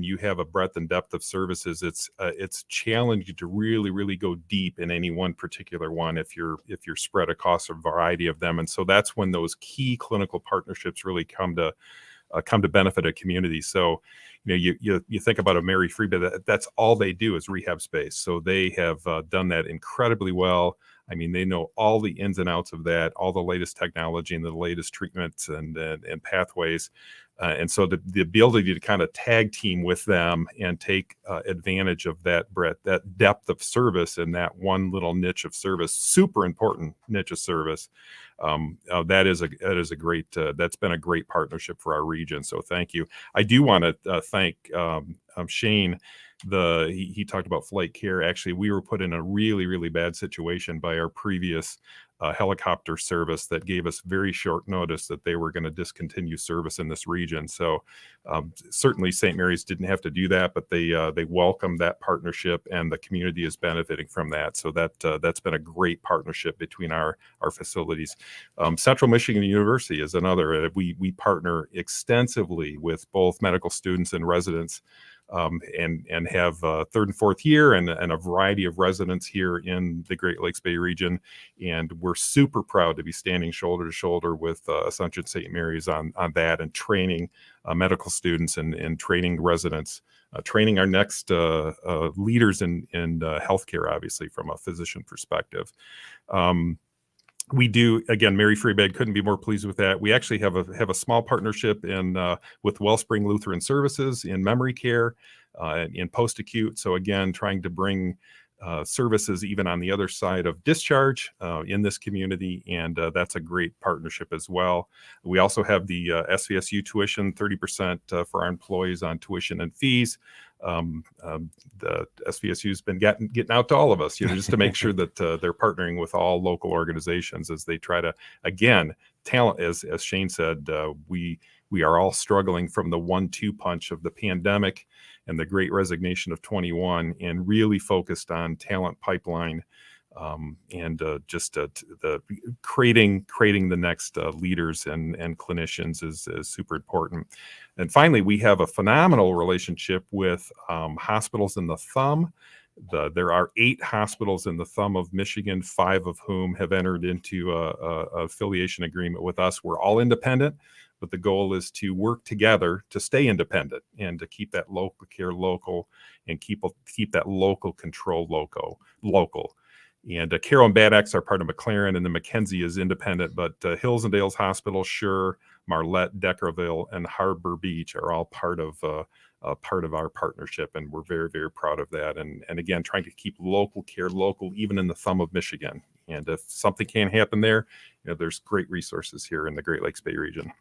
you have a breadth and depth of services, it's challenging to really go deep in any one particular one if you're spread across a variety of them. And so that's when those key clinical partnerships really come to benefit a community. So, you think about a Mary Free Bed, that's all they do is rehab space. So they have done that incredibly well. I mean, they know all the ins and outs of that, all the latest technology and the latest treatments and pathways. And so the ability to kind of tag team with them and take advantage of that breadth, that depth of service in that one little niche of service, super important niche of service. That is a great, that's been a great partnership for our region. So thank you. I do want to thank Shane. He talked about flight care. Actually, we were put in a really bad situation by our previous helicopter service that gave us very short notice that they were going to discontinue service in this region. So certainly St. Mary's didn't have to do that, but they welcomed that partnership, and the community is benefiting from that. So that's been a great partnership between our facilities. Central Michigan University is another. We partner extensively with both medical students and residents. And have third and fourth year and a variety of residents here in the Great Lakes Bay region. And we're super proud to be standing shoulder to shoulder with Ascension St. Mary's on that, and training medical students and training residents, training our next leaders in healthcare, obviously from a physician perspective. We do, again, Mary Free Bed, couldn't be more pleased with that. We actually have a small partnership with Wellspring Lutheran Services in memory care, in post-acute. So again, trying to bring services even on the other side of discharge in this community, and that's a great partnership as well. We also have the SVSU tuition, 30% for our employees on tuition and fees. The SVSU has been getting out to all of us, just to make sure that they're partnering with all local organizations as they try to, again, talent, as Shane said, we are all struggling from the 1-2 punch of the pandemic and the great resignation of 21, and really focused on talent pipeline, and just the creating the next leaders and clinicians is super important. And finally, we have a phenomenal relationship with hospitals in the Thumb. There are 8 hospitals in the Thumb of Michigan, 5 of whom have entered into a affiliation agreement with us. We're all independent, but the goal is to work together to stay independent and to keep that local care local, and keep that local control local. And Carroll and Bad Axe are part of McLaren, and the McKenzie is independent, but Hills and Dales Hospital, Sure, Marlette, Deckerville, and Harbor Beach are all part of our partnership, and we're very proud of that. And again, trying to keep local care local, even in the Thumb of Michigan. And if something can't happen there, there's great resources here in the Great Lakes Bay region.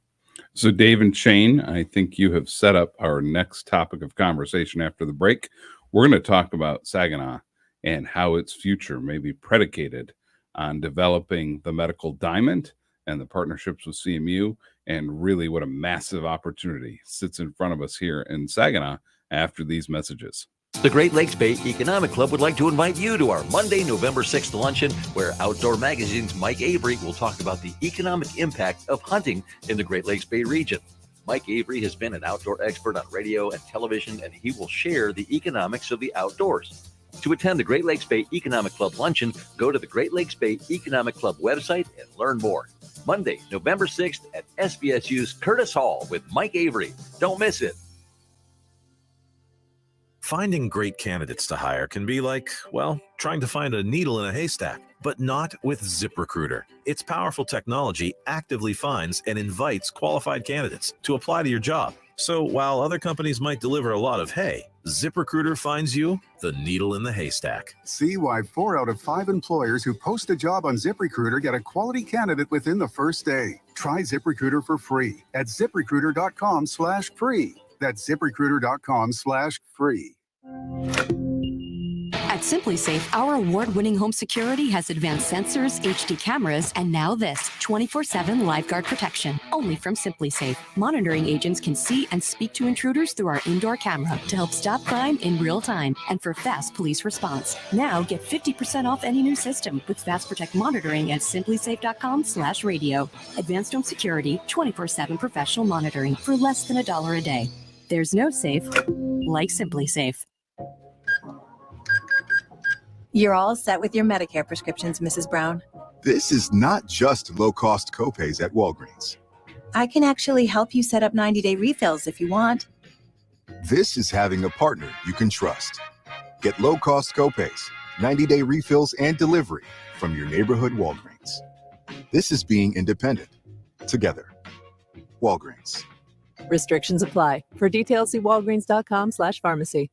So Dave and Shane, I think you have set up our next topic of conversation after the break. We're going to talk about Saginaw and how its future may be predicated on developing the medical diamond and the partnerships with CMU, and really what a massive opportunity sits in front of us here in Saginaw after these messages. The Great Lakes Bay Economic Club would like to invite you to our Monday, November 6th luncheon, where Outdoor Magazine's Mike Avery will talk about the economic impact of hunting in the Great Lakes Bay region. Mike Avery has been an outdoor expert on radio and television, and he will share the economics of the outdoors. To attend the Great Lakes Bay Economic Club luncheon, go to the Great Lakes Bay Economic Club website and learn more. Monday, November 6th at SVSU's Curtis Hall with Mike Avery. Don't miss it. Finding great candidates to hire can be like, well, trying to find a needle in a haystack, but not with ZipRecruiter. Its powerful technology actively finds and invites qualified candidates to apply to your job. So while other companies might deliver a lot of hay, ZipRecruiter finds you the needle in the haystack. See why 4 out of 5 employers who post a job on ZipRecruiter get a quality candidate within the first day. Try ZipRecruiter for free at ZipRecruiter.com/free. That's ZipRecruiter.com/free. At At Simply Safe, our award-winning home security has advanced sensors, HD cameras, and now this 24/7 LiveGuard protection. Only from Simply Safe. Monitoring agents can see and speak to intruders through our indoor camera to help stop crime in real time and for fast police response. Now get 50% off any new system with Fast Protect monitoring at simplysafe.com/radio. Advanced home security, 24/7 professional monitoring for less than $1 a day. There's no safe like Simply Safe. You're all set with your Medicare prescriptions, Mrs. Brown. This is not just low-cost copays at Walgreens. I can actually help you set up 90-day refills if you want. This is having a partner you can trust. Get low-cost copays, 90-day refills, and delivery from your neighborhood Walgreens. This is being independent. Together. Walgreens. Restrictions apply. For details, see walgreens.com/pharmacy.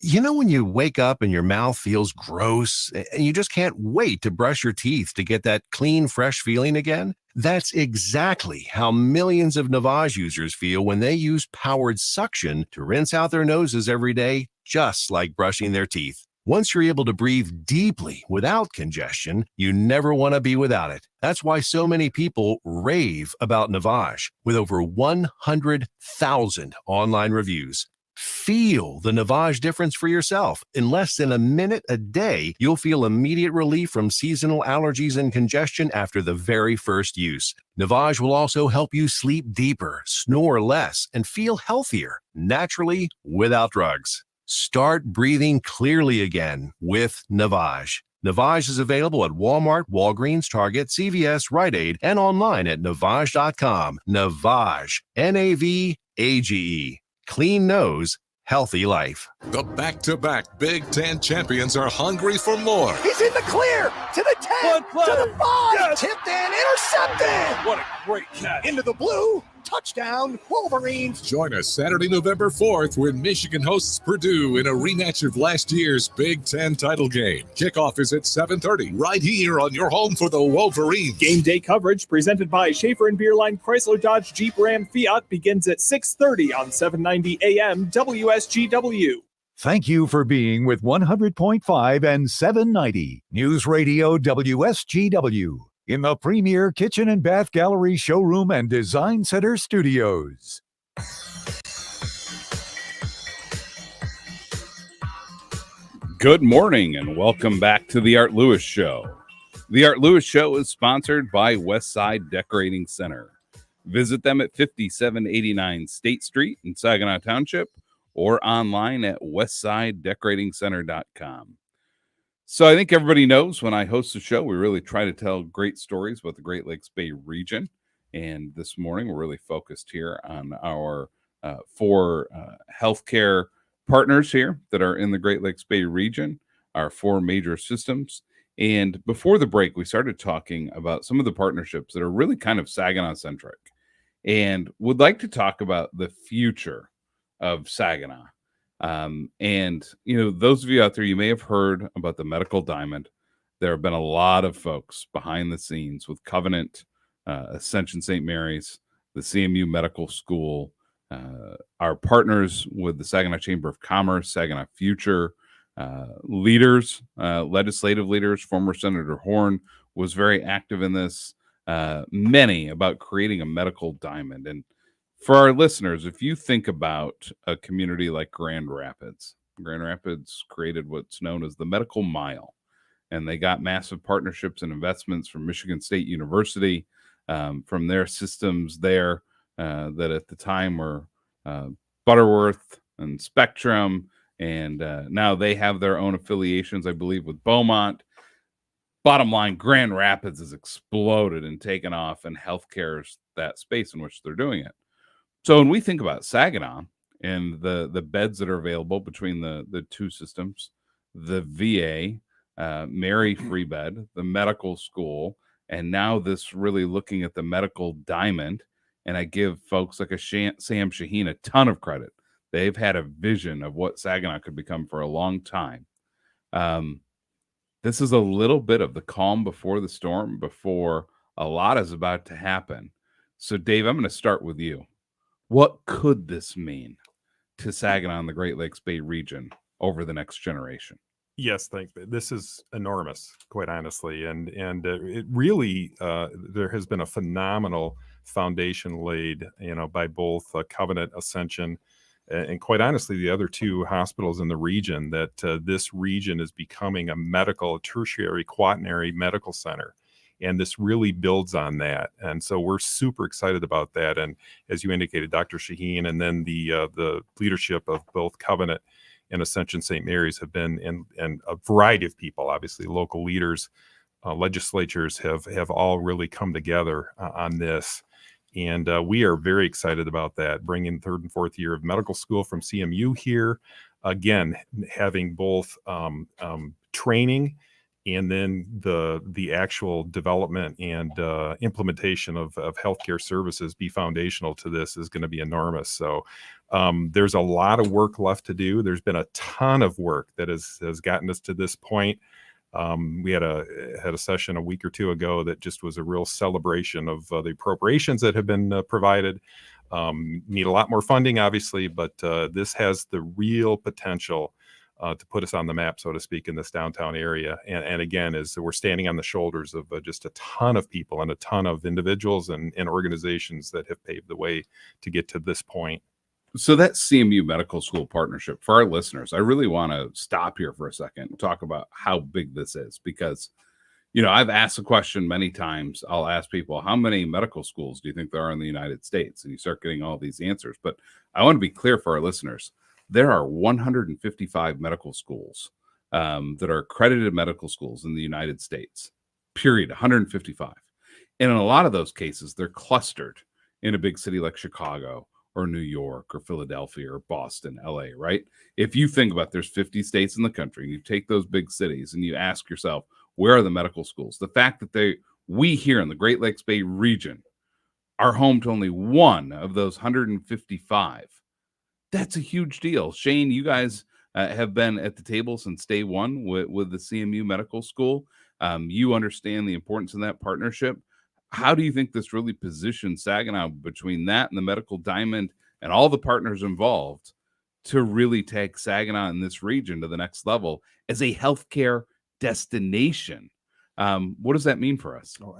You know when you wake up and your mouth feels gross and you just can't wait to brush your teeth to get that clean, fresh feeling again? That's exactly how millions of Navage users feel when they use powered suction to rinse out their noses every day, just like brushing their teeth. Once you're able to breathe deeply without congestion, you never want to be without it. That's why so many people rave about Navage, with over 100,000 online reviews. Feel the Navage difference for yourself. In less than a minute a day, you'll feel immediate relief from seasonal allergies and congestion after the very first use. Navage will also help you sleep deeper, snore less, and feel healthier, naturally, without drugs. Start breathing clearly again with Navage. Navage is available at Walmart, Walgreens, Target, CVS, Rite Aid, and online at Navage.com. Navage, Navage. Clean nose, healthy life. The back-to-back Big Ten champions are hungry for more. He's in the clear, to the 10, to the 5, yes. Tipped and intercepted. What a great catch. Into the blue, touchdown, Wolverines. Join us Saturday, November 4th when Michigan hosts Purdue in a rematch of last year's Big Ten title game. Kickoff is at 7:30 right here on your home for the Wolverines. Game day coverage presented by Schaefer and Beerline Chrysler Dodge Jeep Ram Fiat begins at 6:30 on 790 AM WSGW. Thank you for being with 100.5 and 790 News Radio WSGW in the premier kitchen and bath gallery showroom and design center studios. Good morning and welcome back to the Art Lewis Show. The Art Lewis Show is sponsored by Westside Decorating Center. Visit them at 5789 State Street in Saginaw Township or online at westsidedecoratingcenter.com. So I think everybody knows when I host the show, we really try to tell great stories about the Great Lakes Bay region. And this morning, we're really focused here on our four healthcare partners here that are in the Great Lakes Bay region, our four major systems. And before the break, we started talking about some of the partnerships that are really kind of Saginaw-centric and would like to talk about the future of Saginaw. And, you know, those of you out there, you may have heard about the Medical Diamond. There have been a lot of folks behind the scenes with Covenant, Ascension St. Mary's, the CMU Medical School, our partners with the Saginaw Chamber of Commerce, Saginaw Future, leaders, legislative leaders. Former Senator Horn was very active in this, many about creating a medical diamond. And for our listeners, if you think about a community like Grand Rapids created what's known as the Medical Mile, and they got massive partnerships and investments from Michigan State University, from their systems there that at the time were Butterworth and Spectrum, and now they have their own affiliations, I believe, with Beaumont. Bottom line, Grand Rapids has exploded and taken off, and healthcare is that space in which they're doing it. So when we think about Saginaw and the beds that are available between the two systems, the VA, Mary Free Bed, the medical school, and now this really looking at the Medical Diamond, and I give folks like Sam Shaheen a ton of credit. They've had a vision of what Saginaw could become for a long time. This is a little bit of the calm before the storm, before a lot is about to happen. So, Dave, I'm going to start with you. What could this mean to Saginaw and the Great Lakes Bay region over the next generation? Yes, this is enormous, quite honestly, and it really there has been a phenomenal foundation laid, by both Covenant, Ascension, and quite honestly, the other two hospitals in the region. That this region is becoming a tertiary, quaternary medical center, and this really builds on that. And so we're super excited about that. And as you indicated, Dr. Shaheen, and then the leadership of both Covenant and Ascension St. Mary's have been, and a variety of people, obviously local leaders, legislatures have all really come together on this. And we are very excited about that, bringing third and fourth year of medical school from CMU here. Again, having both training and then the actual development and implementation of healthcare services be foundational to this is going to be enormous. So there's a lot of work left to do. There's been a ton of work that has gotten us to this point. We had a session a week or two ago that just was a real celebration of the appropriations that have been provided. Need a lot more funding, obviously, but this has the real potential to put us on the map, so to speak, in this downtown area. And again, as we're standing on the shoulders of just a ton of people and a ton of individuals and organizations that have paved the way to get to this point. So that CMU Medical School partnership, for our listeners, I really want to stop here for a second and talk about how big this is, because, I've asked the question many times. I'll ask people, how many medical schools do you think there are in the United States? And you start getting all these answers. But I want to be clear for our listeners. There are 155 medical schools that are accredited medical schools in the United States, period, 155. And in a lot of those cases, they're clustered in a big city like Chicago or New York or Philadelphia or Boston, LA, right? If you think about there's 50 states in the country, and you take those big cities and you ask yourself, where are the medical schools? The fact that we here in the Great Lakes Bay region are home to only one of those 155, that's a huge deal. Shane, you guys have been at the table since day one with the CMU Medical School. You understand the importance of that partnership. How do you think this really positions Saginaw between that and the Medical Diamond and all the partners involved to really take Saginaw in this region to the next level as a healthcare destination? What does that mean for us? Oh,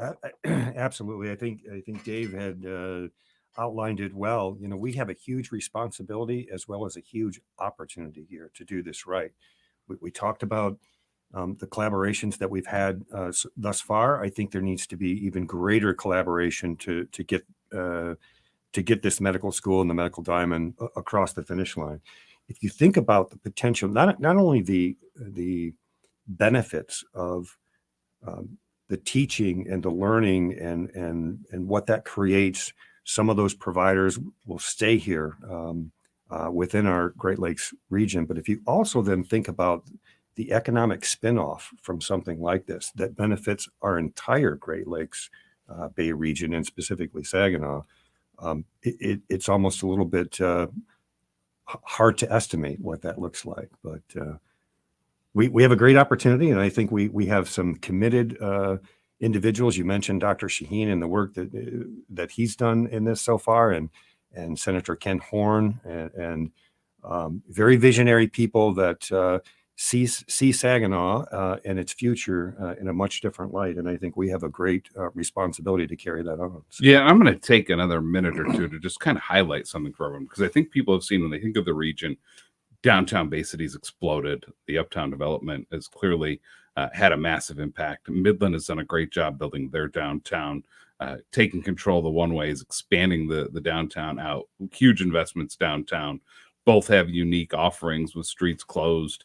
absolutely. I think Dave had outlined it well. We have a huge responsibility as well as a huge opportunity here to do this right. We talked about the collaborations that we've had thus far. I think there needs to be even greater collaboration to get this medical school and the Medical Diamond across the finish line. If you think about the potential, not only the benefits of the teaching and the learning and what that creates, some of those providers will stay here within our Great Lakes region. But if you also then think about the economic spinoff from something like this that benefits our entire Great Lakes Bay region and specifically Saginaw, it's almost a little bit hard to estimate what that looks like. But we have a great opportunity, and I think we have some committed individuals. You mentioned Dr. Shaheen and the work that he's done in this so far, and Senator Ken Horn, and very visionary people that see Saginaw and its future in a much different light. And I think we have a great responsibility to carry that on. So. Yeah, I'm going to take another minute or two to just kind of highlight something for everyone, because I think people have seen, when they think of the region, downtown Bay City's exploded. The uptown development has clearly had a massive impact. Midland has done a great job building their downtown, taking control of the one-ways, expanding the downtown out, huge investments downtown. Both have unique offerings with streets closed.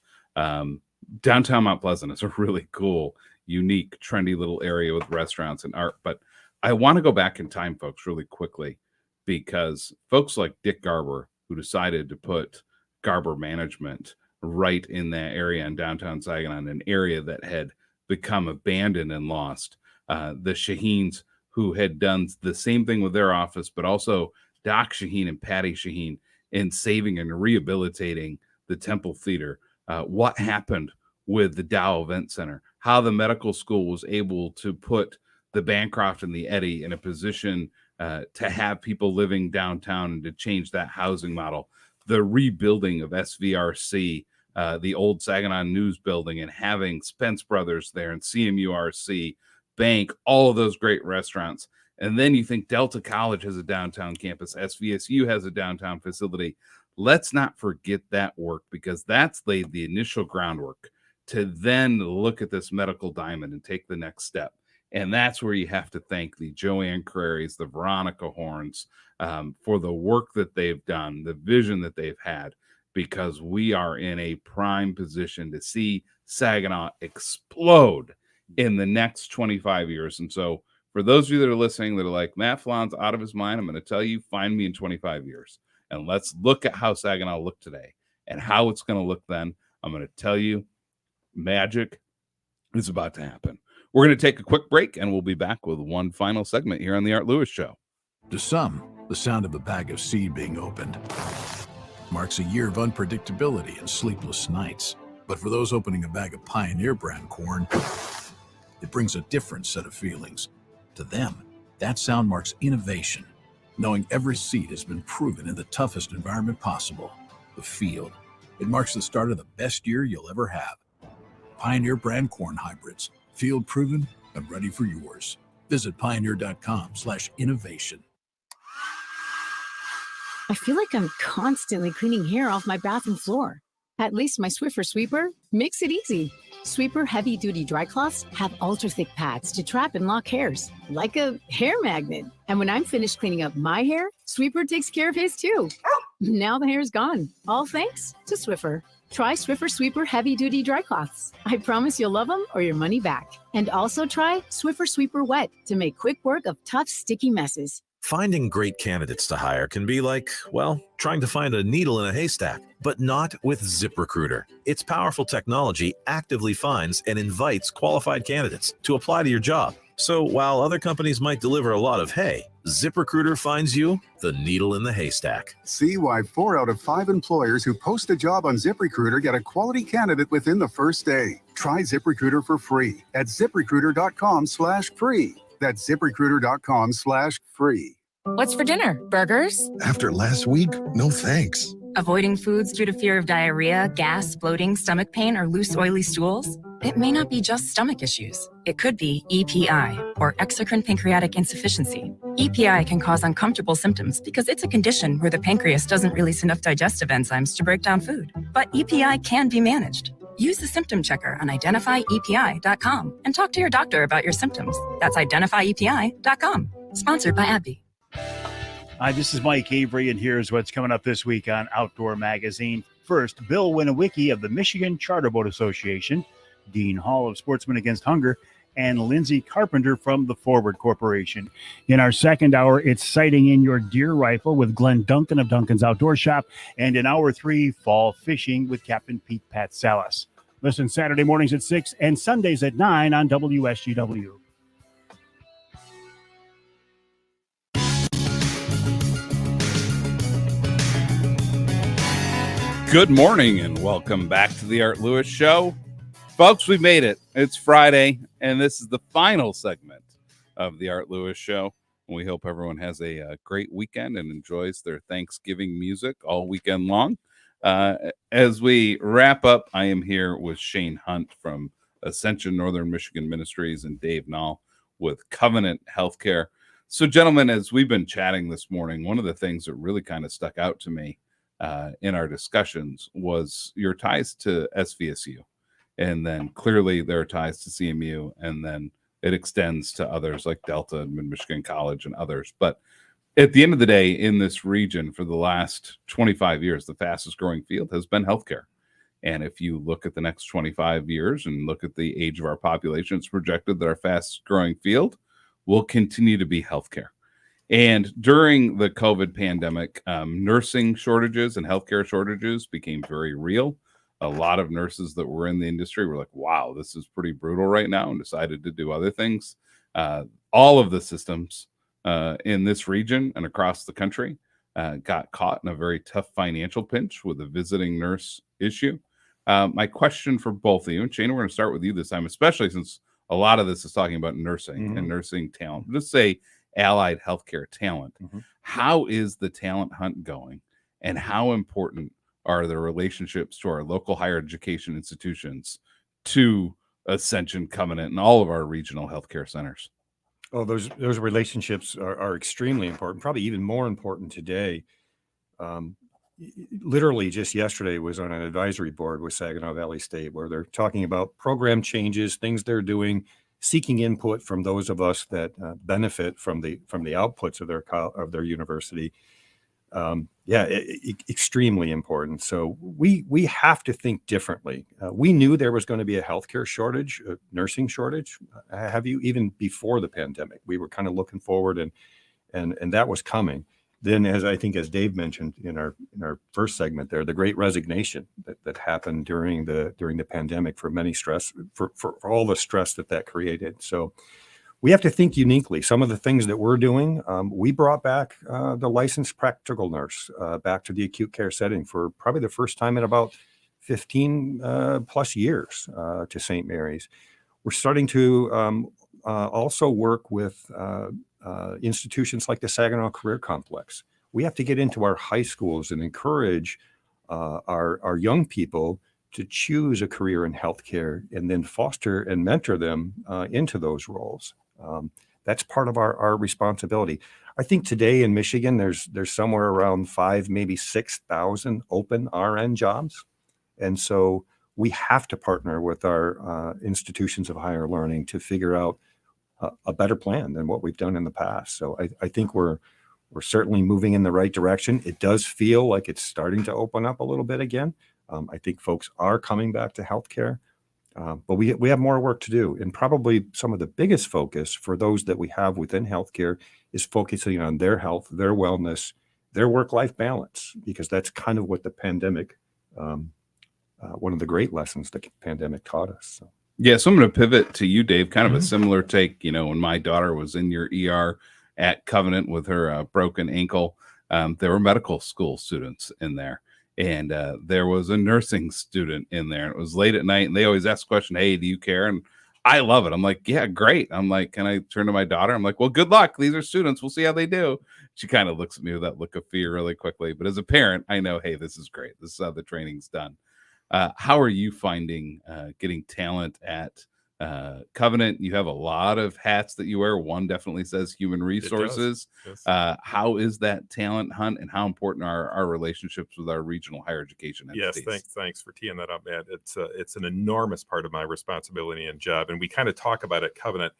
Downtown Mount Pleasant is a really cool, unique, trendy little area with restaurants and art. But I want to go back in time, folks, really quickly, because folks like Dick Garber, who decided to put Garber Management right in that area in downtown Saginaw, an area that had become abandoned and lost. The Shaheens, who had done the same thing with their office, but also Doc Shaheen and Patty Shaheen in saving and rehabilitating the Temple Theater. What happened with the Dow Event Center, how the medical school was able to put the Bancroft and the Eddy in a position to have people living downtown and to change that housing model, the rebuilding of SVRC the old Saginaw News building and having Spence Brothers there and CMURC, Bank, all of those great restaurants. And then you think Delta College has a downtown campus, SVSU has a downtown facility. Let's not forget that work, because that's laid the initial groundwork to then look at this medical diamond and take the next step. And that's where you have to thank the Joanne Crary's, the Veronica Horns, for the work that they've done, the vision that they've had, because we are in a prime position to see Saginaw explode in the next 25 years. And so for those of you that are listening that are like, Matt Felan's out of his mind, I'm going to tell you, find me in 25 years. And let's look at how Saginaw looked today and how it's going to look then. I'm going to tell you, magic is about to happen. We're going to take a quick break, and we'll be back with one final segment here on the Art Lewis Show. To some, the sound of a bag of seed being opened marks a year of unpredictability and sleepless nights. But for those opening a bag of Pioneer brand corn, it brings a different set of feelings. To them, that sound marks innovation, knowing every seed has been proven in the toughest environment possible, the field. It marks the start of the best year you'll ever have. Pioneer brand corn hybrids, field proven and ready for yours. Visit pioneer.com/innovation. I feel like I'm constantly cleaning hair off my bathroom floor. At least my Swiffer sweeper makes it easy. Sweeper heavy-duty dry cloths have ultra-thick pads to trap and lock hairs, like a hair magnet. And when I'm finished cleaning up my hair, Sweeper takes care of his too. Now the hair's gone, all thanks to Swiffer. Try Swiffer Sweeper heavy-duty dry cloths. I promise you'll love them or your money back. And also try Swiffer Sweeper Wet to make quick work of tough, sticky messes. Finding great candidates to hire can be like, well, trying to find a needle in a haystack, but not with ZipRecruiter. Its powerful technology actively finds and invites qualified candidates to apply to your job. So while other companies might deliver a lot of hay, ZipRecruiter finds you the needle in the haystack. See why 4 out of 5 employers who post a job on ZipRecruiter get a quality candidate within the first day. Try ZipRecruiter for free at ZipRecruiter.com/free. That's ZipRecruiter.com/free. What's for dinner? Burgers? After last week, no thanks. Avoiding foods due to fear of diarrhea, gas, bloating, stomach pain, or loose, oily stools? It may not be just stomach issues. It could be EPI, or exocrine pancreatic insufficiency. EPI can cause uncomfortable symptoms because it's a condition where the pancreas doesn't release enough digestive enzymes to break down food. But EPI can be managed. Use the symptom checker on identifyepi.com and talk to your doctor about your symptoms. That's identifyepi.com. Sponsored by AbbVie. Hi, this is Mike Avery, and here's what's coming up this week on Outdoor Magazine. First, Bill Winowicki of the Michigan Charter Boat Association, Dean Hall of Sportsmen Against Hunger, and Lindsay Carpenter from the Forward Corporation. In our second hour, it's sighting in your deer rifle with Glenn Duncan of Duncan's Outdoor Shop, and in hour 3, fall fishing with Captain Pete Patsalas. Listen Saturday mornings at 6 and Sundays at 9 on WSGW. Good morning and welcome back to the Art Lewis Show. Folks, we made it. It's Friday, and this is the final segment of the Art Lewis Show. We hope everyone has a great weekend and enjoys their Thanksgiving music all weekend long. As we wrap up, I am here with Shane Hunt from Ascension Northern Michigan Ministries and Dave Nall with Covenant Healthcare. So, gentlemen, as we've been chatting this morning, one of the things that really kind of stuck out to me in our discussions was your ties to SVSU. And then clearly there are ties to CMU, and then it extends to others like Delta and Michigan College and others. But at the end of the day, in this region for the last 25 years, the fastest growing field has been healthcare. And if you look at the next 25 years and look at the age of our population, it's projected that our fastest growing field will continue to be healthcare. And during the COVID pandemic, nursing shortages and healthcare shortages became very real. A lot of nurses that were in the industry were like, wow, this is pretty brutal right now, and decided to do other things. All of the systems in this region and across the country got caught in a very tough financial pinch with a visiting nurse issue. My question for both of you, and Shane, we're going to start with you this time, especially since a lot of this is talking about nursing and nursing talent. Let's say allied healthcare talent. How is the talent hunt going, and how important are the relationships to our local higher education institutions, to Ascension, Covenant, and all of our regional healthcare centers? Oh, those relationships are extremely important, probably even more important today. Literally just yesterday was on an advisory board with Saginaw Valley State, where they're talking about program changes, things they're doing, seeking input from those of us that benefit from the outputs of their university. Extremely important. So we have to think differently. We knew there was going to be a healthcare shortage, a nursing shortage. Have you even before the pandemic? We were kind of looking forward, and that was coming. Then, as Dave mentioned in our first segment there, the Great Resignation that happened during the pandemic for many stress for all the stress that created. So we have to think uniquely. Some of the things that we're doing, we brought back the licensed practical nurse back to the acute care setting for probably the first time in about 15 plus years to St. Mary's. We're starting to also work with institutions like the Saginaw Career Complex. We have to get into our high schools and encourage our young people to choose a career in healthcare and then foster and mentor them into those roles. That's part of our responsibility. I think today in Michigan, there's somewhere around 5,000, maybe 6,000 open RN jobs. And so we have to partner with our institutions of higher learning to figure out a better plan than what we've done in the past. So I think we're certainly moving in the right direction. It does feel like it's starting to open up a little bit again. I think folks are coming back to healthcare, but we have more work to do. And probably some of the biggest focus for those that we have within healthcare is focusing on their health, their wellness, their work-life balance, because that's kind of what the pandemic, one of the great lessons the pandemic taught us. So. Yeah, so I'm going to pivot to you, Dave. Kind of a similar take. When my daughter was in your ER at Covenant with her broken ankle, there were medical school students in there, and there was a nursing student in there. It was late at night, and they always ask the question, "Hey, do you care?" And I love it. I'm like, "Yeah, great." I'm like, "Can I turn to my daughter?" I'm like, "Well, good luck. These are students. We'll see how they do." She kind of looks at me with that look of fear really quickly. But as a parent, I know, hey, this is great. This is how the training's done. How are you finding getting talent at Covenant? You have a lot of hats that you wear. One definitely says human resources. Yes. How is that talent hunt, and how important are our relationships with our regional higher education entities? Yes, thanks for teeing that up, Matt. It's an enormous part of my responsibility and job, and we kind of talk about at Covenant,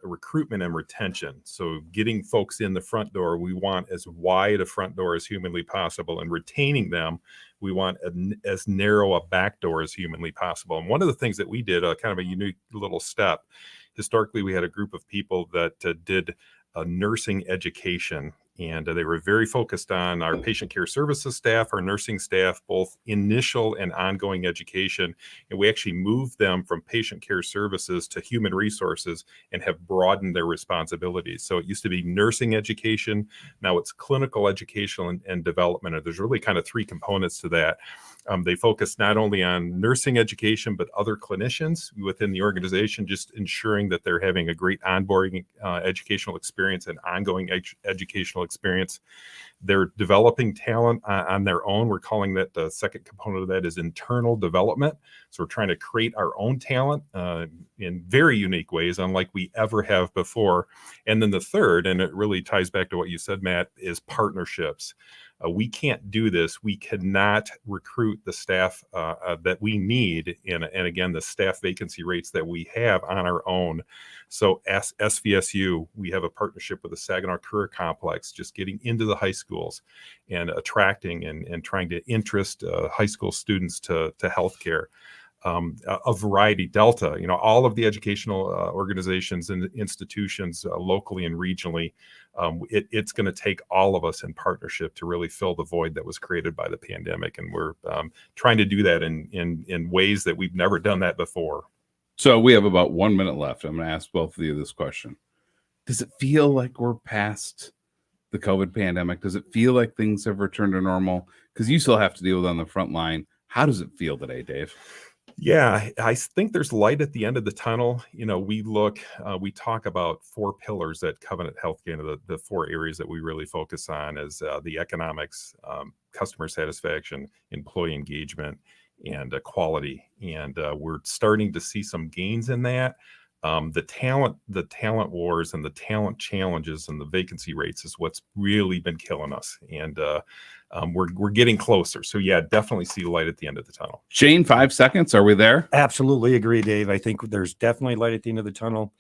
recruitment and retention. So getting folks in the front door, we want as wide a front door as humanly possible, and retaining them, we want as narrow a back door as humanly possible. And one of the things that we did, kind of a unique little step, historically, we had a group of people that did nursing education, and they were very focused on our patient care services staff, our nursing staff, both initial and ongoing education. And we actually moved them from patient care services to human resources and have broadened their responsibilities. So it used to be nursing education. Now it's clinical education and development. And there's really kind of three components to that. They focus not only on nursing education, but other clinicians within the organization, just ensuring that they're having a great onboarding educational experience and ongoing educational experience. They're developing talent on their own. We're calling that the second component of that is internal development. So we're trying to create our own talent in very unique ways, unlike we ever have before. And then the third, and it really ties back to what you said, Matt, is partnerships. We can't do this. We cannot recruit the staff that we need, and again, the staff vacancy rates that we have on our own. So as SVSU, we have a partnership with the Saginaw Career Complex, just getting into the high schools and attracting and trying to interest high school students to healthcare. A variety, Delta, all of the educational organizations and institutions locally and regionally, it's going to take all of us in partnership to really fill the void that was created by the pandemic. And we're trying to do that in ways that we've never done that before. So we have about 1 minute left. I'm going to ask both of you this question. Does it feel like we're past the COVID pandemic? Does it feel like things have returned to normal? Because you still have to deal with it on the front line. How does it feel today, Dave? Yeah, I think there's light at the end of the tunnel. We talk about 4 pillars at Covenant Healthcare. The 4 areas that we really focus on is the economics, customer satisfaction, employee engagement, and quality. And we're starting to see some gains in that. The talent wars and the talent challenges and the vacancy rates is what's really been killing us. And we're getting closer. So yeah, definitely see the light at the end of the tunnel. Shane, 5 seconds. Are we there? Absolutely agree, Dave. I think there's definitely light at the end of the tunnel.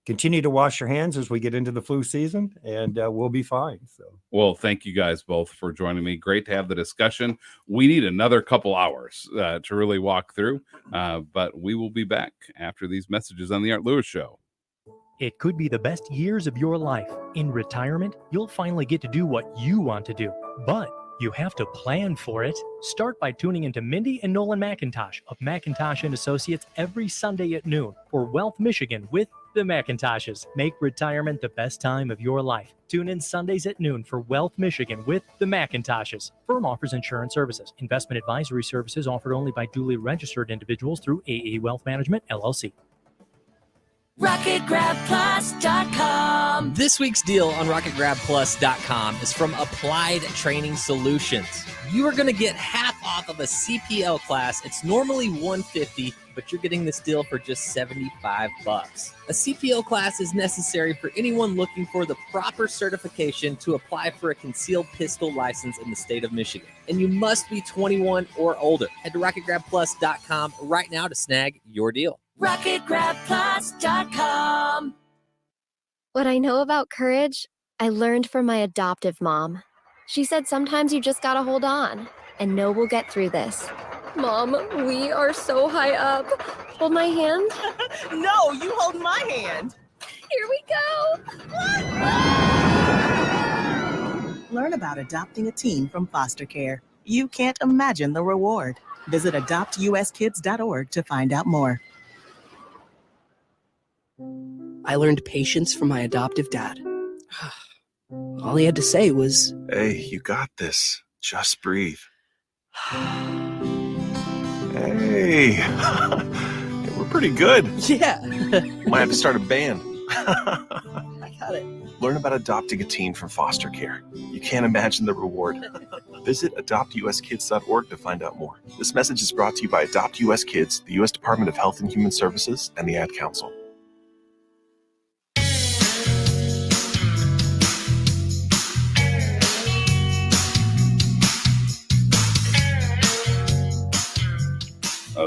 Continue to wash your hands as we get into the flu season, and we'll be fine. So, well, thank you guys both for joining me. Great to have the discussion. We need another couple hours to really walk through, but we will be back after these messages on the Art Lewis Show. It could be the best years of your life. In retirement, you'll finally get to do what you want to do, but you have to plan for it. Start by tuning into Mindy and Nolan McIntosh of McIntosh & Associates every Sunday at noon for Wealth Michigan with the McIntoshes. Make retirement the best time of your life. Tune in Sundays at noon for Wealth Michigan with the McIntoshes. Firm offers insurance services. Investment advisory services offered only by duly registered individuals through AE Wealth Management, LLC. RocketGrabPlus.com. This week's deal on RocketGrabPlus.com is from Applied Training Solutions. You are going to get half off of a CPL class. It's normally $150, but you're getting this deal for just $75. A CPL class is necessary for anyone looking for the proper certification to apply for a concealed pistol license in the state of Michigan. And you must be 21 or older. Head to RocketGrabPlus.com right now to snag your deal. RocketGrabPlus.com. What I know about courage, I learned from my adoptive mom. She said sometimes you just gotta hold on and know we'll get through this. Mom, we are so high up. Hold my hand. No, you hold my hand. Here we go. Learn about adopting a teen from foster care. You can't imagine the reward. Visit adoptuskids.org to find out more. I learned patience from my adoptive dad. All he had to say was, "Hey, you got this. Just breathe." Hey, we're pretty good. Yeah. Might have to start a band. I got it. Learn about adopting a teen from foster care. You can't imagine the reward. Visit adoptuskids.org to find out more. This message is brought to you by Adopt US Kids, the U.S. Department of Health and Human Services, and the Ad Council.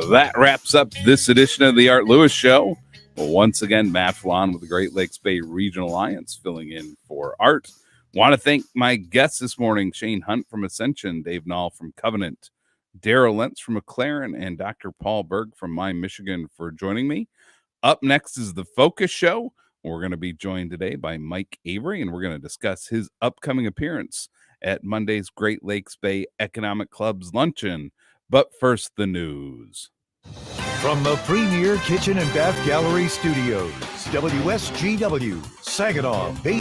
That wraps up this edition of the Art Lewis Show. Well, once again, Matt Felan with the Great Lakes Bay Regional Alliance filling in for Art. Want to thank my guests this morning, Shane Hunt from Ascension, Dave Nall from Covenant, Daryl Lentz from McLaren, and Dr. Paul Berg from MyMichigan for joining me. Up next is the Focus Show. We're going to be joined today by Mike Avery, and we're going to discuss his upcoming appearance at Monday's Great Lakes Bay Economic Club's luncheon. But first, the news. From the Premier Kitchen and Bath Gallery Studios, WSGW, Saginaw, Bay